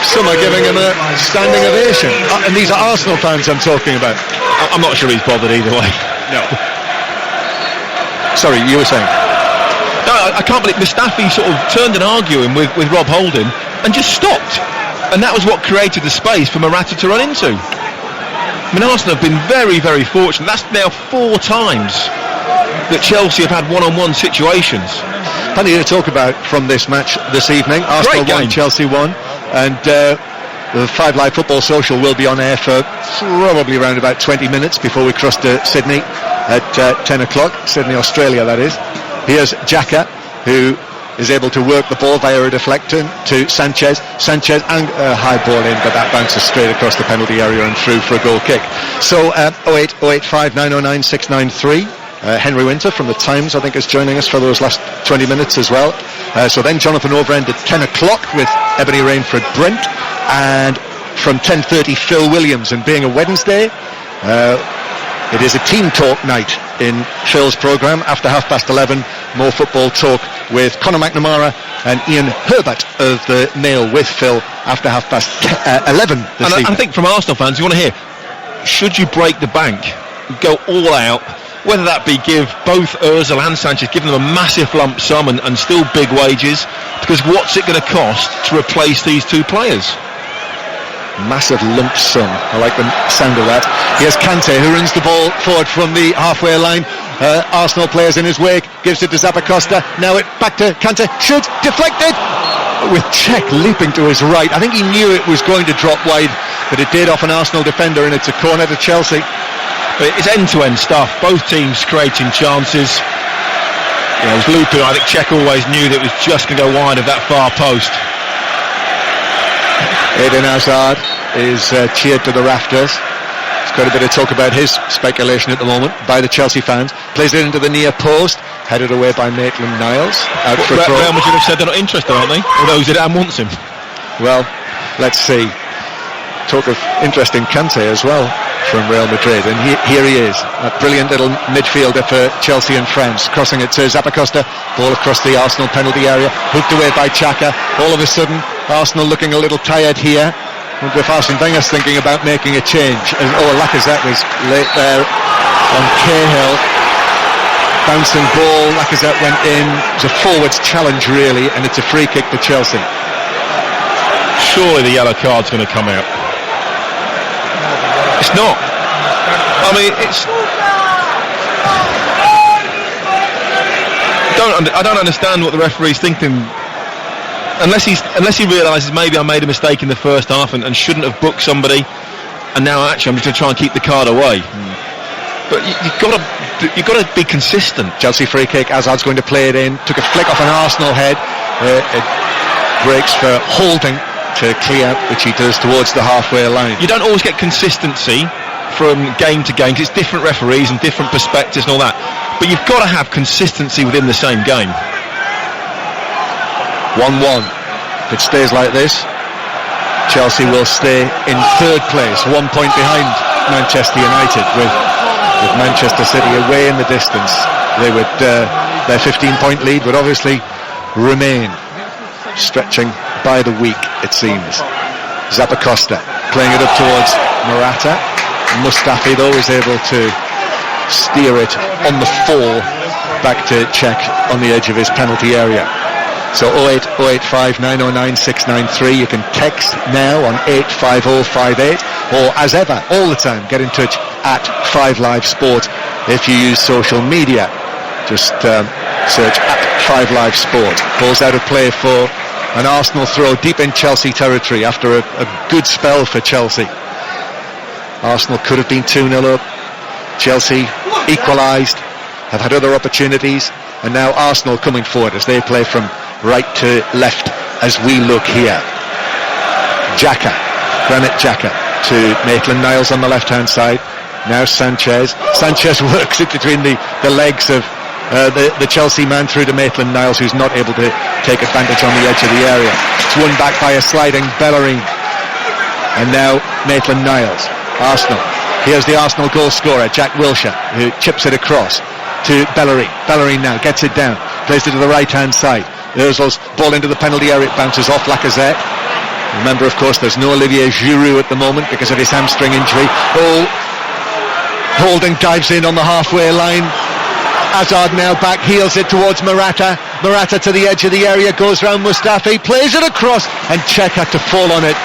some are giving him a standing ovation. And these are Arsenal fans I'm talking about. I'm not sure he's bothered either way. No. Sorry, you were saying? No, I can't believe Mustafi sort of turned and arguing with Rob Holding and just stopped. And that was what created the space for Morata to run into. I mean, Arsenal have been very, very fortunate. That's now 4 times that Chelsea have had one-on-one situations. Plenty to talk about from this match this evening. Arsenal 1, Chelsea 1, and the 5 Live Football Social will be on air for probably around about 20 minutes before we cross to Sydney at 10 o'clock, Sydney, Australia, that is. Here's Xhaka, who is able to work the ball via a deflector to Sanchez and a high ball in, but that bounces straight across the penalty area and through for a goal kick. So 08085 909 693. Henry Winter from the Times, I think, is joining us for those last 20 minutes as well. So then Jonathan Overend at 10 o'clock with Ebony Rainford Brent, and from 10:30 Phil Williams. And being a Wednesday, it is a team talk night in Phil's programme. After 11:30, more football talk with Conor McNamara and Ian Herbert of the Mail with Phil after 11:30 this evening. I think from Arsenal fans, you want to hear, should you break the bank, go all out, whether that be give both Ozil and Sanchez, give them a massive lump sum and still big wages, because what's it going to cost to replace these two players? Massive lump sum. I like the sound of that. Here's Kante, who runs the ball forward from the halfway line. Arsenal players in his wake, gives it to Zappacosta. Now it back to Kante, shoots, deflected, with Cech leaping to his right. I think he knew it was going to drop wide, but it did off an Arsenal defender, and it's a corner to Chelsea. But it's end-to-end stuff. Both teams creating chances. It was looping. I think Cech always knew that it was just going to go wide of that far post. Eden Hazard is cheered to the rafters. There's quite a bit of talk about his speculation at the moment by the Chelsea fans. Plays it into the near post, headed away by Maitland-Niles. Out for a throw. Real Madrid have said they're not interested, aren't they? Although Zidane wants him. Well, let's see. Talk of interest in Kante as well from Real Madrid, and here he is, that brilliant little midfielder for Chelsea and friends, crossing it to Zappacosta, ball across the Arsenal penalty area, hooked away by Xhaka. All of a sudden Arsenal looking a little tired here. I wonder if Arsene Wenger's thinking about making a change. Lacazette was late there on Cahill, bouncing ball. Lacazette went in. It's a forwards challenge really, and it's a free kick to Chelsea. Surely the yellow card's going to come out. It's not. I mean, it's. I don't understand what the referee's thinking. Unless he realises maybe I made a mistake in the first half and shouldn't have booked somebody, and now actually I'm just going to try and keep the card away. But you've got to be consistent. Chelsea free kick. Hazard's going to play it in. Took a flick off an Arsenal head. It breaks for Holding to clear, which he does towards the halfway line. You don't always get consistency from game to game, because it's different referees and different perspectives and all that, but you've got to have consistency within the same game. 1-1. If it stays like this, Chelsea will stay in third place, 1 point behind Manchester United, with Manchester City away in the distance. They would their 15-point lead would obviously remain, stretching by the week, it seems. Zappacosta playing it up towards Morata. Mustafi, though, is able to steer it on the fall back to Cech on the edge of his penalty area. So 08085 909 693. You can text now on 85058, or as ever, all the time, get in touch at 5Live Sport if you use social media. Just search at 5Live Sport. Ball's out of play for an Arsenal throw deep in Chelsea territory after a good spell for Chelsea. Arsenal could have been 2-0 up. Chelsea equalised, have had other opportunities, and now Arsenal coming forward as they play from right to left as we look here. Granit Xhaka to Maitland-Niles on the left-hand side. Now Sanchez works it between the legs of the Chelsea man through to Maitland-Niles, who's not able to take advantage on the edge of the area. It's won back by a sliding Bellerin. And now Maitland-Niles. Arsenal. Here's the Arsenal goal scorer, Jack Wilshere, who chips it across to Bellerin. Bellerin now gets it down, plays it to the right-hand side. Ozil's ball into the penalty area, it bounces off Lacazette. Remember, of course, there's no Olivier Giroud at the moment because of his hamstring injury. Holding dives in on the halfway line. Hazard now back, heels it towards Morata. Morata to the edge of the area, goes round Mustafi, plays it across, and Cech had to fall on it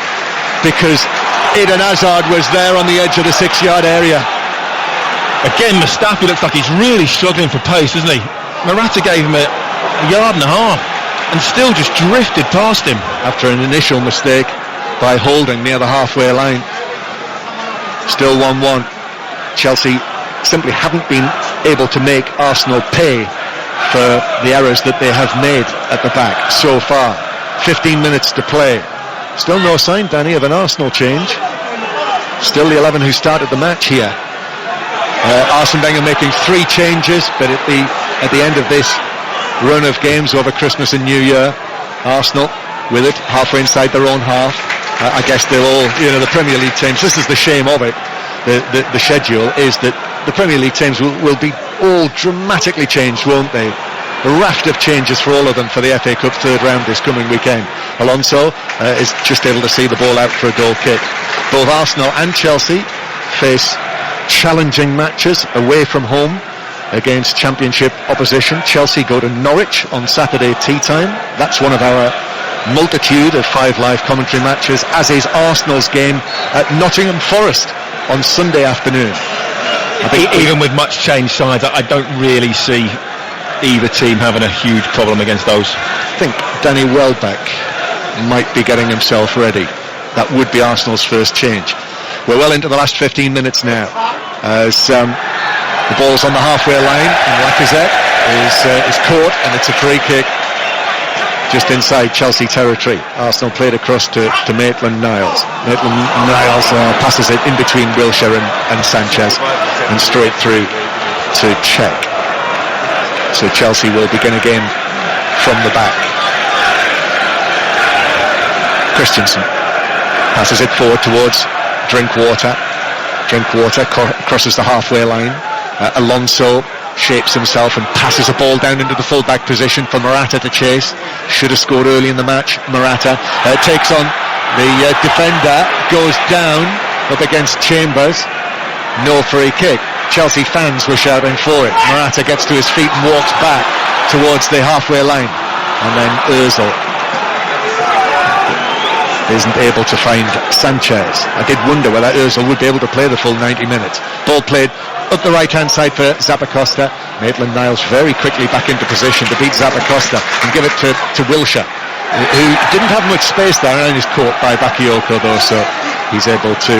because Eden Hazard was there on the edge of the 6-yard area. Again, Mustafi looks like he's really struggling for pace, doesn't he? Morata gave him a yard and a half and still just drifted past him. After an initial mistake by Holding near the halfway line. Still 1-1. Chelsea simply haven't been able to make Arsenal pay for the errors that they have made at the back so far. 15 minutes to play. Still no sign, Danny, of an Arsenal change. Still the 11 who started the match here. Arsene Wenger making 3 changes, but at the end of this run of games over Christmas and New Year. Arsenal with it halfway inside their own half. I guess they'll all, the Premier League teams, this is the shame of it, the schedule is that the Premier League teams will be all dramatically changed, won't they? A raft of changes for all of them for the FA Cup third round this coming weekend. Alonso is just able to see the ball out for a goal kick. Both Arsenal and Chelsea face challenging matches away from home against Championship opposition. Chelsea go to Norwich on Saturday tea time. That's one of our multitude of 5 Live commentary matches, as is Arsenal's game at Nottingham Forest on Sunday afternoon. Even with much changed sides, I don't really see either team having a huge problem against those. I think Danny Welbeck might be getting himself ready. That would be Arsenal's first change. We're well into the last 15 minutes now, as the ball's on the halfway line and Lacazette is caught, and it's a free kick just inside Chelsea territory. Arsenal played across to Maitland-Niles. Maitland-Niles passes it in between Wilshere and Sanchez and straight through to Cech. So Chelsea will begin again from the back. Christensen passes it forward towards Drinkwater. Drinkwater crosses the halfway line. Alonso shapes himself and passes a ball down into the full-back position for Morata to chase. Should have scored early in the match. Morata takes on the defender, goes down up against Chambers. No free kick. Chelsea fans were shouting for it. Morata gets to his feet and walks back towards the halfway line, and then Ozil isn't able to find Sanchez. I did wonder whether Ozil would be able to play the full 90 minutes. Ball played up the right hand side for Zappacosta. Maitland-Niles very quickly back into position to beat Zappacosta and give it to Wilshere, who didn't have much space there, and is caught by Bakayoko though, so he's able to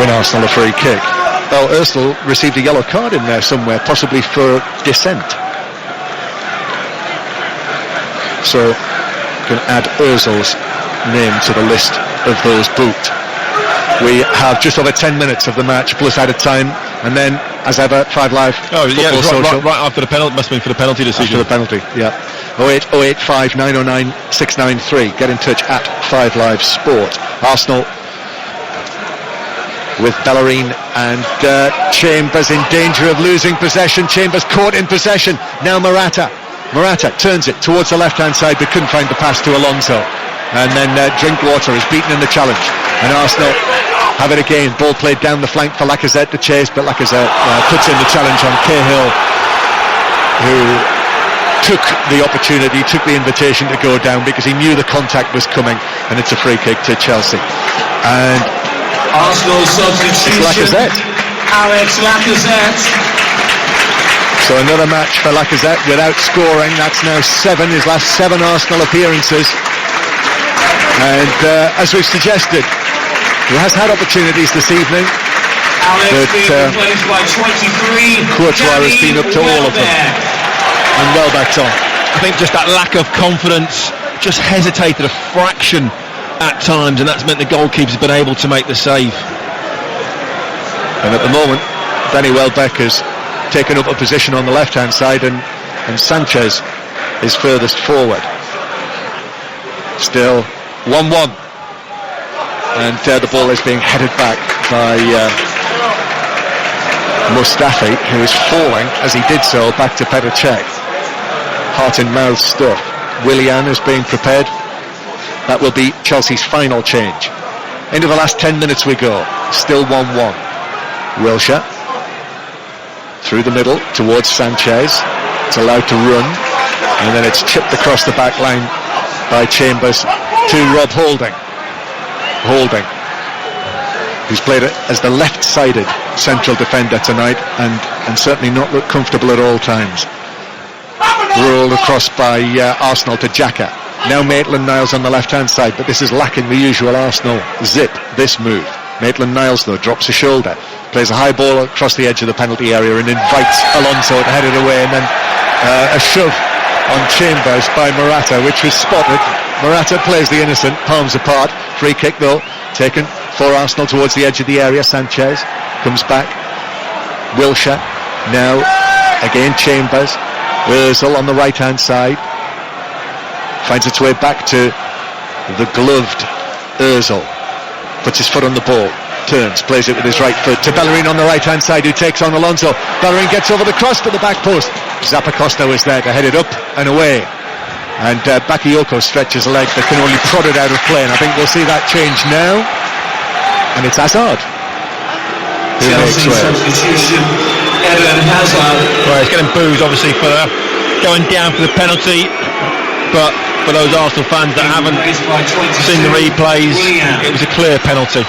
win Arsenal a free kick. Well, Ozil received a yellow card in there somewhere, possibly for dissent. So can add Ozil's name to the list of those booked. We have just over 10 minutes of the match plus added time, and then, as ever, 5 Live. Oh yeah, right after the penalty. Must have been for the penalty decision. After the penalty, yeah. 08085 909 693. Get in touch at 5 Live Sport. Arsenal with Bellerin and Chambers in danger of losing possession. Chambers caught in possession. Now Morata turns it towards the left hand side, but couldn't find the pass to Alonso, and then Drinkwater is beaten in the challenge, and Arsenal have it again. Ball played down the flank for Lacazette to chase, but Lacazette puts in the challenge on Cahill, who took the opportunity, took the invitation to go down because he knew the contact was coming, and it's a free kick to Chelsea. And Arsenal substitution, Lacazette. Alex Lacazette. So another match for Lacazette without scoring. That's now his last 7 Arsenal appearances. And as we've suggested, he has had opportunities this evening, but Courtois has been up to all of them. And Welbeck's on. I think just that lack of confidence, just hesitated a fraction at times, and that's meant the goalkeeper's been able to make the save. And at the moment, Danny Welbeck has taken up a position on the left hand side, and Sanchez is furthest forward. Still 1-1, and the ball is being headed back by Mustafi, who is falling as he did so back to Petr Cech. Heart and mouth stuff. Willian is being prepared. That will be Chelsea's final change. Into the last 10 minutes we go. Still 1-1. Wilshere through the middle towards Sanchez. It's allowed to run, and then it's chipped across the back line by Chambers to Rob Holding, who's played it as the left-sided central defender tonight, and certainly not looked comfortable at all times. Rolled across by Arsenal to Xhaka. Now Maitland-Niles on the left-hand side, but this is lacking the usual Arsenal zip, this move. Maitland-Niles, though, drops a shoulder, plays a high ball across the edge of the penalty area and invites Alonso to head it away, and then a shove on Chambers by Morata, which was spotted. Morata plays the innocent, palms apart. Free kick, though, taken for Arsenal towards the edge of the area. Sanchez comes back. Wilshere, now again Chambers. Ozil on the right hand side finds its way back to the gloved Ozil, puts his foot on the ball, turns, plays it with his right foot to Bellerin on the right hand side, who takes on Alonso. Bellerin gets over the cross to the back post. Zappacosta was there to head it up and away, and Bakayoko stretches a leg that can only prod it out of play, and I think we'll see that change now, and it's Hazard who makes Chelsea way. substitution, Eden Hazard. Well, he's getting booed obviously for going down for the penalty, but for those Arsenal fans that haven't seen the replays, it was a clear penalty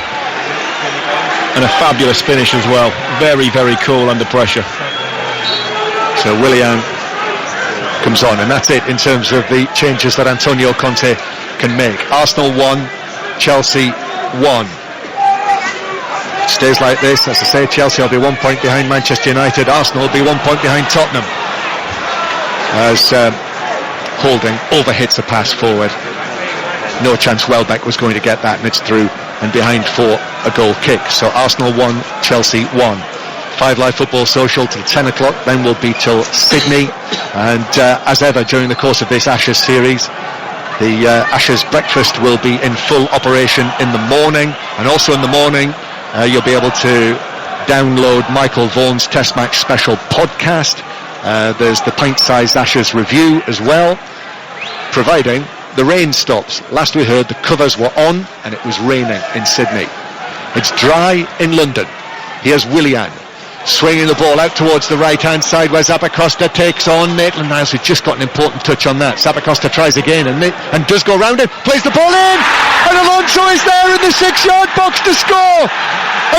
and a fabulous finish as well. Very, very cool under pressure. So Willian comes on, and that's it in terms of the changes that Antonio Conte can make. Arsenal 1, Chelsea 1. It stays like this, as I say, Chelsea will be 1 point behind Manchester United. Arsenal will be 1 point behind Tottenham, as Holding overhits a pass forward. No chance Welbeck was going to get that, and it's through and behind for a goal kick. So Arsenal 1, Chelsea 1. 5 Live Football Social till 10 o'clock, then we'll be till Sydney. And as ever during the course of this Ashes series, the Ashes breakfast will be in full operation in the morning, and also in the morning you'll be able to download Michael Vaughan's Test Match Special podcast. There's the pint-sized Ashes review as well, providing the rain stops. Last we heard, the covers were on and it was raining in Sydney. It's dry in London. Here's Willian swinging the ball out towards the right hand side, where Zappacosta takes on Maitland-Niles, who just got an important touch on that. Zappacosta tries again and does go round it, plays the ball in, and Alonso is there in the 6-yard box to score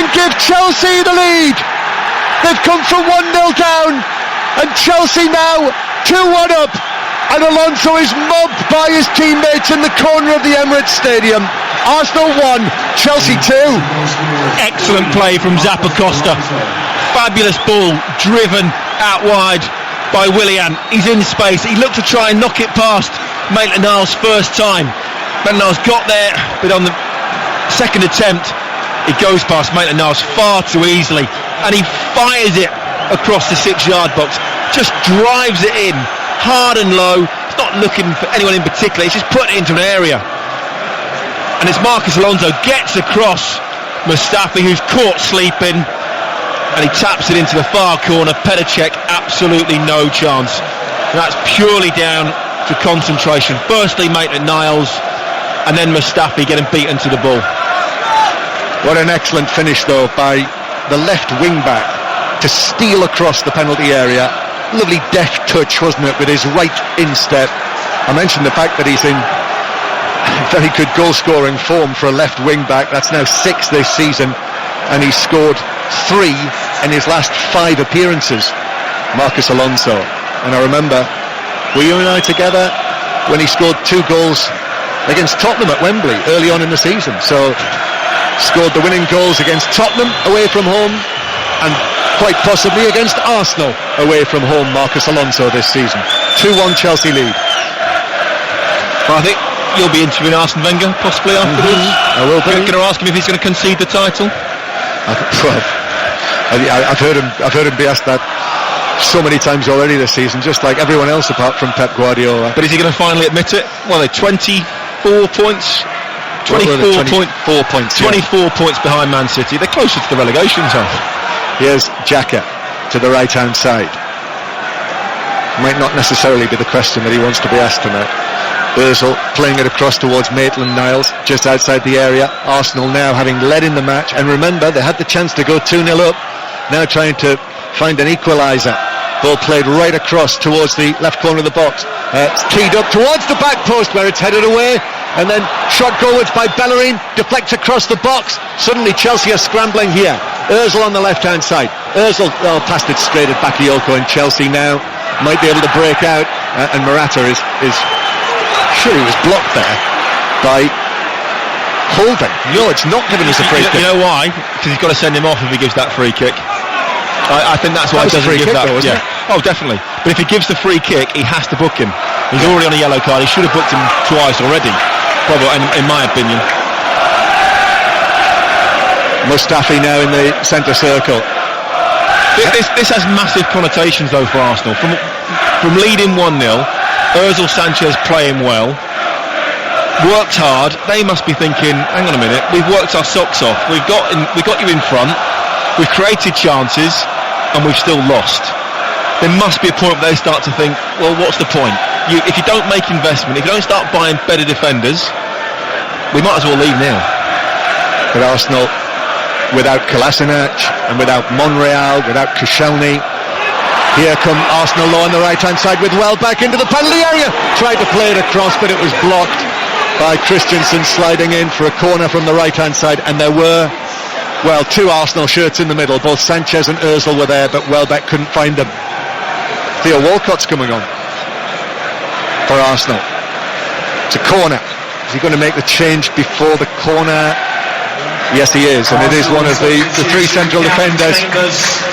and give Chelsea the lead. They've come from 1-0 down, and Chelsea now 2-1 up, and Alonso is mobbed by his teammates in the corner of the Emirates Stadium. Arsenal 1, Chelsea 2. Excellent play from Zappacosta. Fabulous ball driven out wide by Willian. He's in space. He looked to try and knock it past Maitland-Niles first time. Maitland-Niles got there, but on the second attempt it goes past Maitland-Niles far too easily, and he fires it across the 6-yard box. Just drives it in hard and low. He's not looking for anyone in particular, he's just put it into an area, and it's Marcos Alonso gets across Mustafi, who's caught sleeping, and he taps it into the far corner. Petr Cech, absolutely no chance. And that's purely down to concentration. Firstly Maitland-Niles, and then Mustafi getting beaten to the ball. What an excellent finish though by the left wing back to steal across the penalty area. Lovely deft touch, wasn't it, with his right instep. I mentioned the fact that he's in very good goal scoring form for a left wing back. That's now 6 this season, and he's scored 3 in his last 5 appearances, Marcos Alonso. And I remember, were you and I together when he scored 2 goals against Tottenham at Wembley early on in the season? So scored the winning goals against Tottenham away from home, and quite possibly against Arsenal away from home, Marcos Alonso this season. 2-1 Chelsea lead. Well, I think you'll be interviewing Arsene Wenger possibly after this. I will be. You're going to ask him if he's going to concede the title. I've heard him be asked that so many times already this season, just like everyone else apart from Pep Guardiola. But is he going to finally admit it? Well, they're 24 points. 24 points. 24 points behind Man City. They're closer to the relegation zone. Here's Xhaka to the right hand side. Might not necessarily be the question that he wants to be asked tonight. Ozil playing it across towards Maitland-Niles, just outside the area. Arsenal now having led in the match, and remember they had the chance to go 2-0 up, now trying to find an equaliser. Ball played right across towards the left corner of the box. It's teed up towards the back post, where it's headed away, and then shot goalwards by Bellerin, deflects across the box. Suddenly Chelsea are scrambling here. Ozil on the left hand side. Ozil passed it straight at Bakayoko, and Chelsea now might be able to break out, and Morata is sure he was blocked there by Holding. No, it's not giving us a free kick. You know why? Because he's got to send him off if he gives that free kick. I think that's why he doesn't give that. Though, yeah. Oh, definitely. But if he gives the free kick, he has to book him. He's already on a yellow card. He should have booked him twice already, probably, in my opinion. Mustafi now in the centre circle. This has massive connotations though for Arsenal. From leading 1-0, Ozil, Sanchez playing well, worked hard. They must be thinking, hang on a minute, we've worked our socks off. We got you in front. We've created chances, and we've still lost. There must be a point where they start to think, well, what's the point? If you don't make investment, if you don't start buying better defenders, we might as well leave now. But Arsenal, without Kolasinac and without Monreal, without Koscielny, here come Arsenal low on the right-hand side with Welbeck into the penalty area. Tried to play it across, but it was blocked by Christensen sliding in for a corner from the right-hand side, and there were, well, two Arsenal shirts in the middle. Both Sanchez and Ozil were there, but Welbeck couldn't find them. Theo Walcott's coming on for Arsenal. It's a corner. Is he going to make the change before the corner? Yes, he is, and it is one of the three central defenders.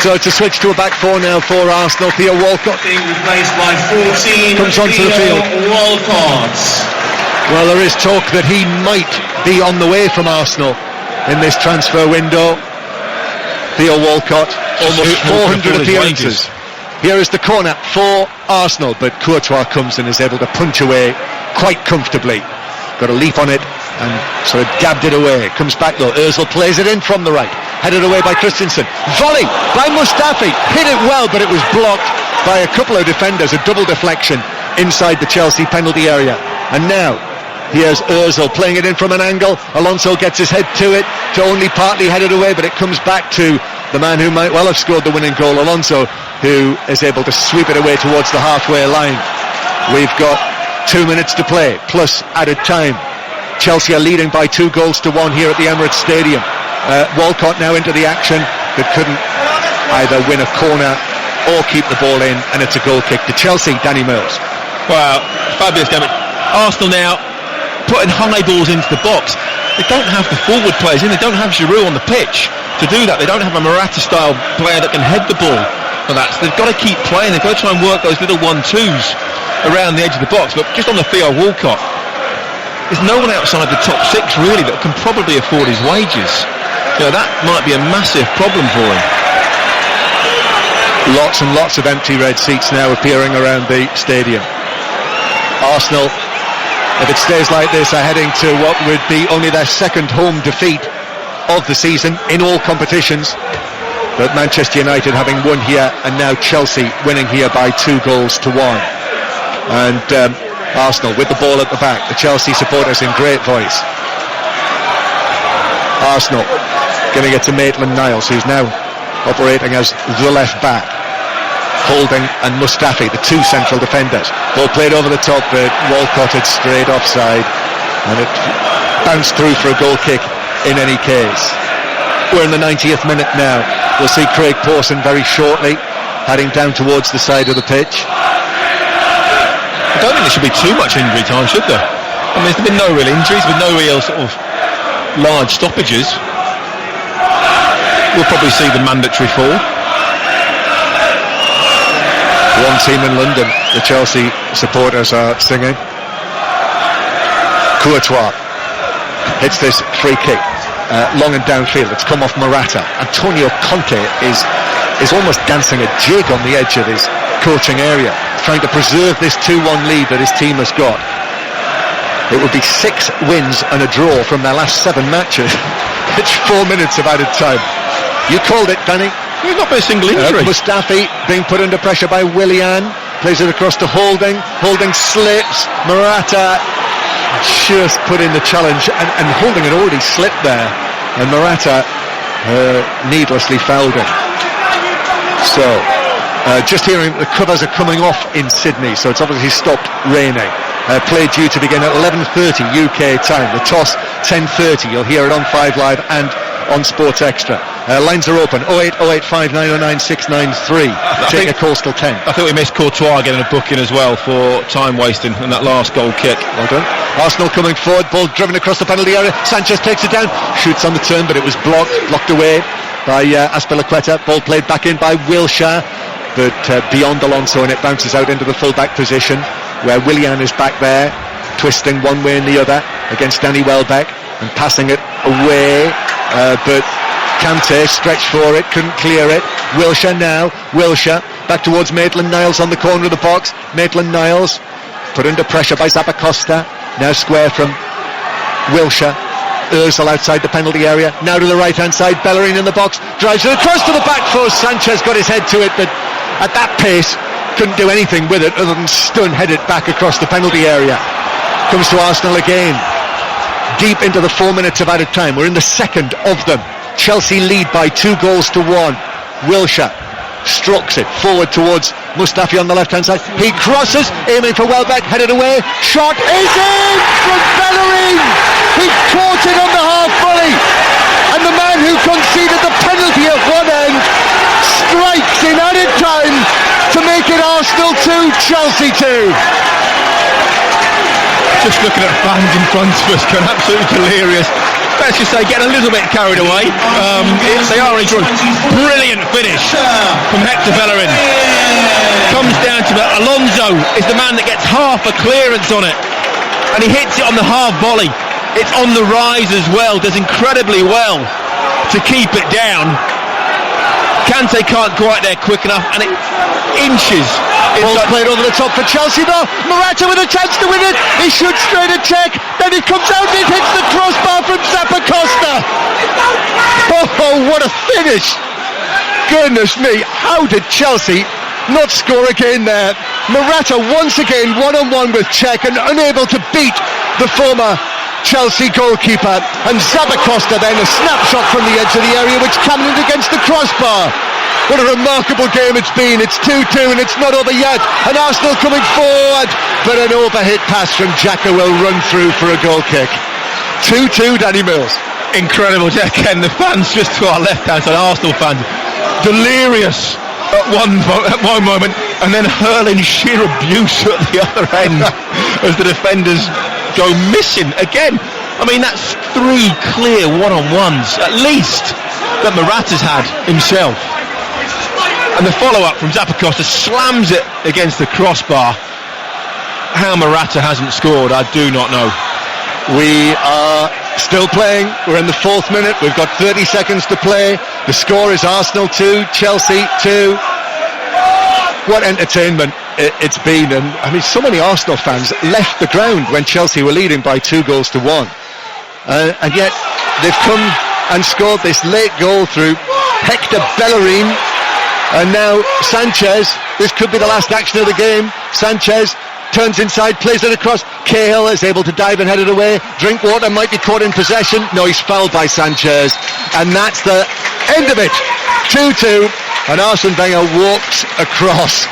So it's a switch to a back four now for Arsenal. Theo Walcott Being replaced by 14. comes onto the field. Walcott. Well, there is talk that he might be on the way from Arsenal in this transfer window. Theo Walcott, almost 400 appearances. Here is the corner for Arsenal, but Courtois comes and is able to punch away quite comfortably. Got a leap on it and sort of dabbed it away. Comes back though. Ozil plays it in from the right, headed away by Christensen. Volley by Mustafi, hit it well, but it was blocked by a couple of defenders. A double deflection inside the Chelsea penalty area. And now here's Ozil playing it in from an angle. Alonso gets his head to it, to only partly head it away, but it comes back to the man who might well have scored the winning goal, Alonso, who is able to sweep it away towards the halfway line. We've got 2 minutes to play, plus added time. Chelsea are leading by 2-1 here at the Emirates Stadium. Walcott now into the action, but couldn't either win a corner or keep the ball in, and it's a goal kick to Chelsea. Danny Mills. Wow, fabulous damage. Arsenal now putting high balls into the box. They don't have the forward players in. They don't have Giroud on the pitch to do that. They don't have a Morata-style player that can head the ball for that. So they've got to keep playing. They've got to try and work those little 1-2s around the edge of the box. But just on the Theo Walcott, there's no one outside the top six really that can probably afford his wages. You know, that might be a massive problem for him. Lots and lots of empty red seats now appearing around the stadium. Arsenal, if it stays like this, are heading to what would be only their second home defeat of the season in all competitions. But Manchester United having won here, and now Chelsea winning here by 2-1. And Arsenal with the ball at the back, the Chelsea supporters in great voice. Arsenal giving it to Maitland-Niles, who's now operating as the left back. Holding and Mustafi, the two central defenders. Ball played over the top, but Walcott had strayed offside, and it bounced through for a goal kick in any case. We're in the 90th minute now. We'll see Craig Pawson very shortly, heading down towards the side of the pitch. I don't think there should be too much injury time, should there? I mean, there's been no real injuries, with no real sort of large stoppages. We'll probably see the mandatory fall. One team in London, the Chelsea supporters are singing. Courtois hits this free kick long and downfield. It's come off Morata. Antonio Conte is almost dancing a jig on the edge of his coaching area, trying to preserve this 2-1 lead that his team has got. It would be 6 wins and a draw from their last 7 matches. It's 4 minutes of added time. You called it, Danny. There's not been a single injury. Mustafi being put under pressure by Willian, plays it across to Holding. Holding slips. Morata just put in the challenge, and Holding had already slipped there, and Morata needlessly fouled him. So just hearing the covers are coming off in Sydney, so it's obviously stopped raining. Play due to begin at 11:30 UK time. The toss 10:30. You'll hear it on 5 Live and on Sports Extra. Lines are open. 08085909693. Take a call still 10. I think we missed Courtois getting a booking as well for time wasting in that last goal kick. Well done. Arsenal coming forward, ball driven across the penalty area. Sanchez takes it down, shoots on the turn, but it was blocked away by Azpilicueta. Ball played back in by Wilshere, but beyond Alonso, and it bounces out into the full-back position, where Willian is back there, twisting one way and the other against Danny Welbeck, and passing it away, but Kante stretched for it, couldn't clear it. Wilshere now. Wilshere back towards Maitland-Niles on the corner of the box. Maitland-Niles put under pressure by Zappacosta. Now square from Wilshere. Ozil outside the penalty area. Now to the right hand side. Bellerin in the box. Drives it across to the back post. Sanchez got his head to it, but at that pace couldn't do anything with it other than head it back across the penalty area. Comes to Arsenal again. Deep into the 4 minutes of added time. We're in the second of them. Chelsea lead by 2 goals to 1. Wilshere strokes it forward towards Mustafi on the left hand side. He crosses, aiming for Welbeck, headed away. Shot is in from Bellerin. He caught it on the half volley, and the man who conceded the penalty at one end strikes in added time to make it Arsenal 2, Chelsea 2. Just looking at fans in front of us going absolutely delirious. Let's just say getting a little bit carried away. They are in front. Brilliant finish from Hector Bellerin. Comes down to Alonso is the man that gets half a clearance on it, and he hits it on the half volley. It's on the rise as well. Does incredibly well to keep it down. Kante can't quite there quick enough, and it inches. Ball's played over the top for Chelsea though. Morata with a chance to win it. He shoots straight at Cech. Then he comes out and it hits the crossbar from Zappacosta. Oh, what a finish. Goodness me, how did Chelsea not score again there? Morata once again one-on-one with Cech and unable to beat the former Chelsea goalkeeper, and Zappacosta then a snapshot from the edge of the area which cannoned against the crossbar. What a remarkable game it's been. It's 2-2 and it's not over yet, and Arsenal coming forward, but an overhit pass from Xhaka will run through for a goal kick. 2-2, Danny Mills. Incredible, Ken. The fans just to our left hand side, Arsenal fans, delirious at one moment, and then hurling sheer abuse at the other end as the defenders go missing again. I mean, that's 3 clear one-on-ones at least that Morata's had himself. And the follow-up from Zappacosta slams it against the crossbar. How Morata hasn't scored, I do not know. We are still playing. We're in the 4th minute. We've got 30 seconds to play. The score is Arsenal 2, Chelsea 2. What entertainment it's been. And I mean, so many Arsenal fans left the ground when Chelsea were leading by 2 goals to 1. And yet they've come and scored this late goal through Hector Bellerin. And now Sanchez, this could be the last action of the game. Sanchez turns inside, plays it across. Cahill is able to dive and head it away. Drinkwater might be caught in possession. No, he's fouled by Sanchez. And that's the end of it. 2-2. And Arsene Wenger walks across.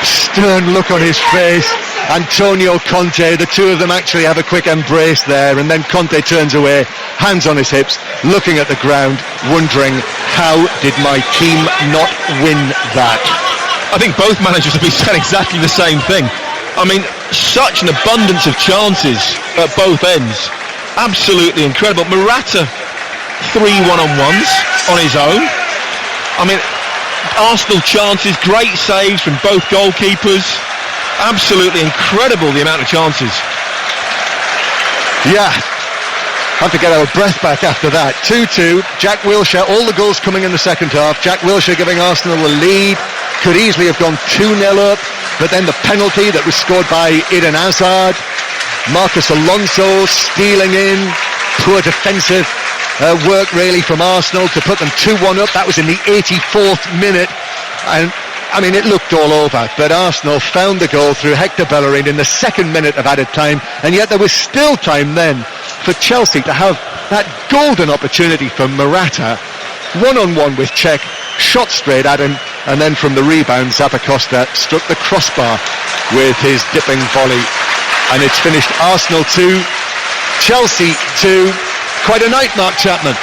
Stern look on his face. Antonio Conte, the two of them actually have a quick embrace there, and then Conte turns away, hands on his hips, looking at the ground, wondering, how did my team not win that? I think both managers have been saying exactly the same thing. I mean, such an abundance of chances at both ends. Absolutely incredible. Morata, 3 one-on-ones on his own. I mean, Arsenal chances, great saves from both goalkeepers. Absolutely incredible, the amount of chances. Yeah, have to get our breath back after that. 2-2, Jack Wilshere, all the goals coming in the second half. Jack Wilshere giving Arsenal the lead. Could easily have gone 2-0 up, but then the penalty that was scored by Eden Hazard. Marcos Alonso stealing in. Poor defensive work really from Arsenal to put them 2-1 up. That was in the 84th minute. And I mean, it looked all over, but Arsenal found the goal through Hector Bellerin in the 2nd minute of added time, and yet there was still time then for Chelsea to have that golden opportunity from Morata, one-on-one with Cech, shot straight at him, and then from the rebound, Zappacosta struck the crossbar with his dipping volley, and it's finished Arsenal 2, Chelsea 2. Quite a night, Mark Chapman.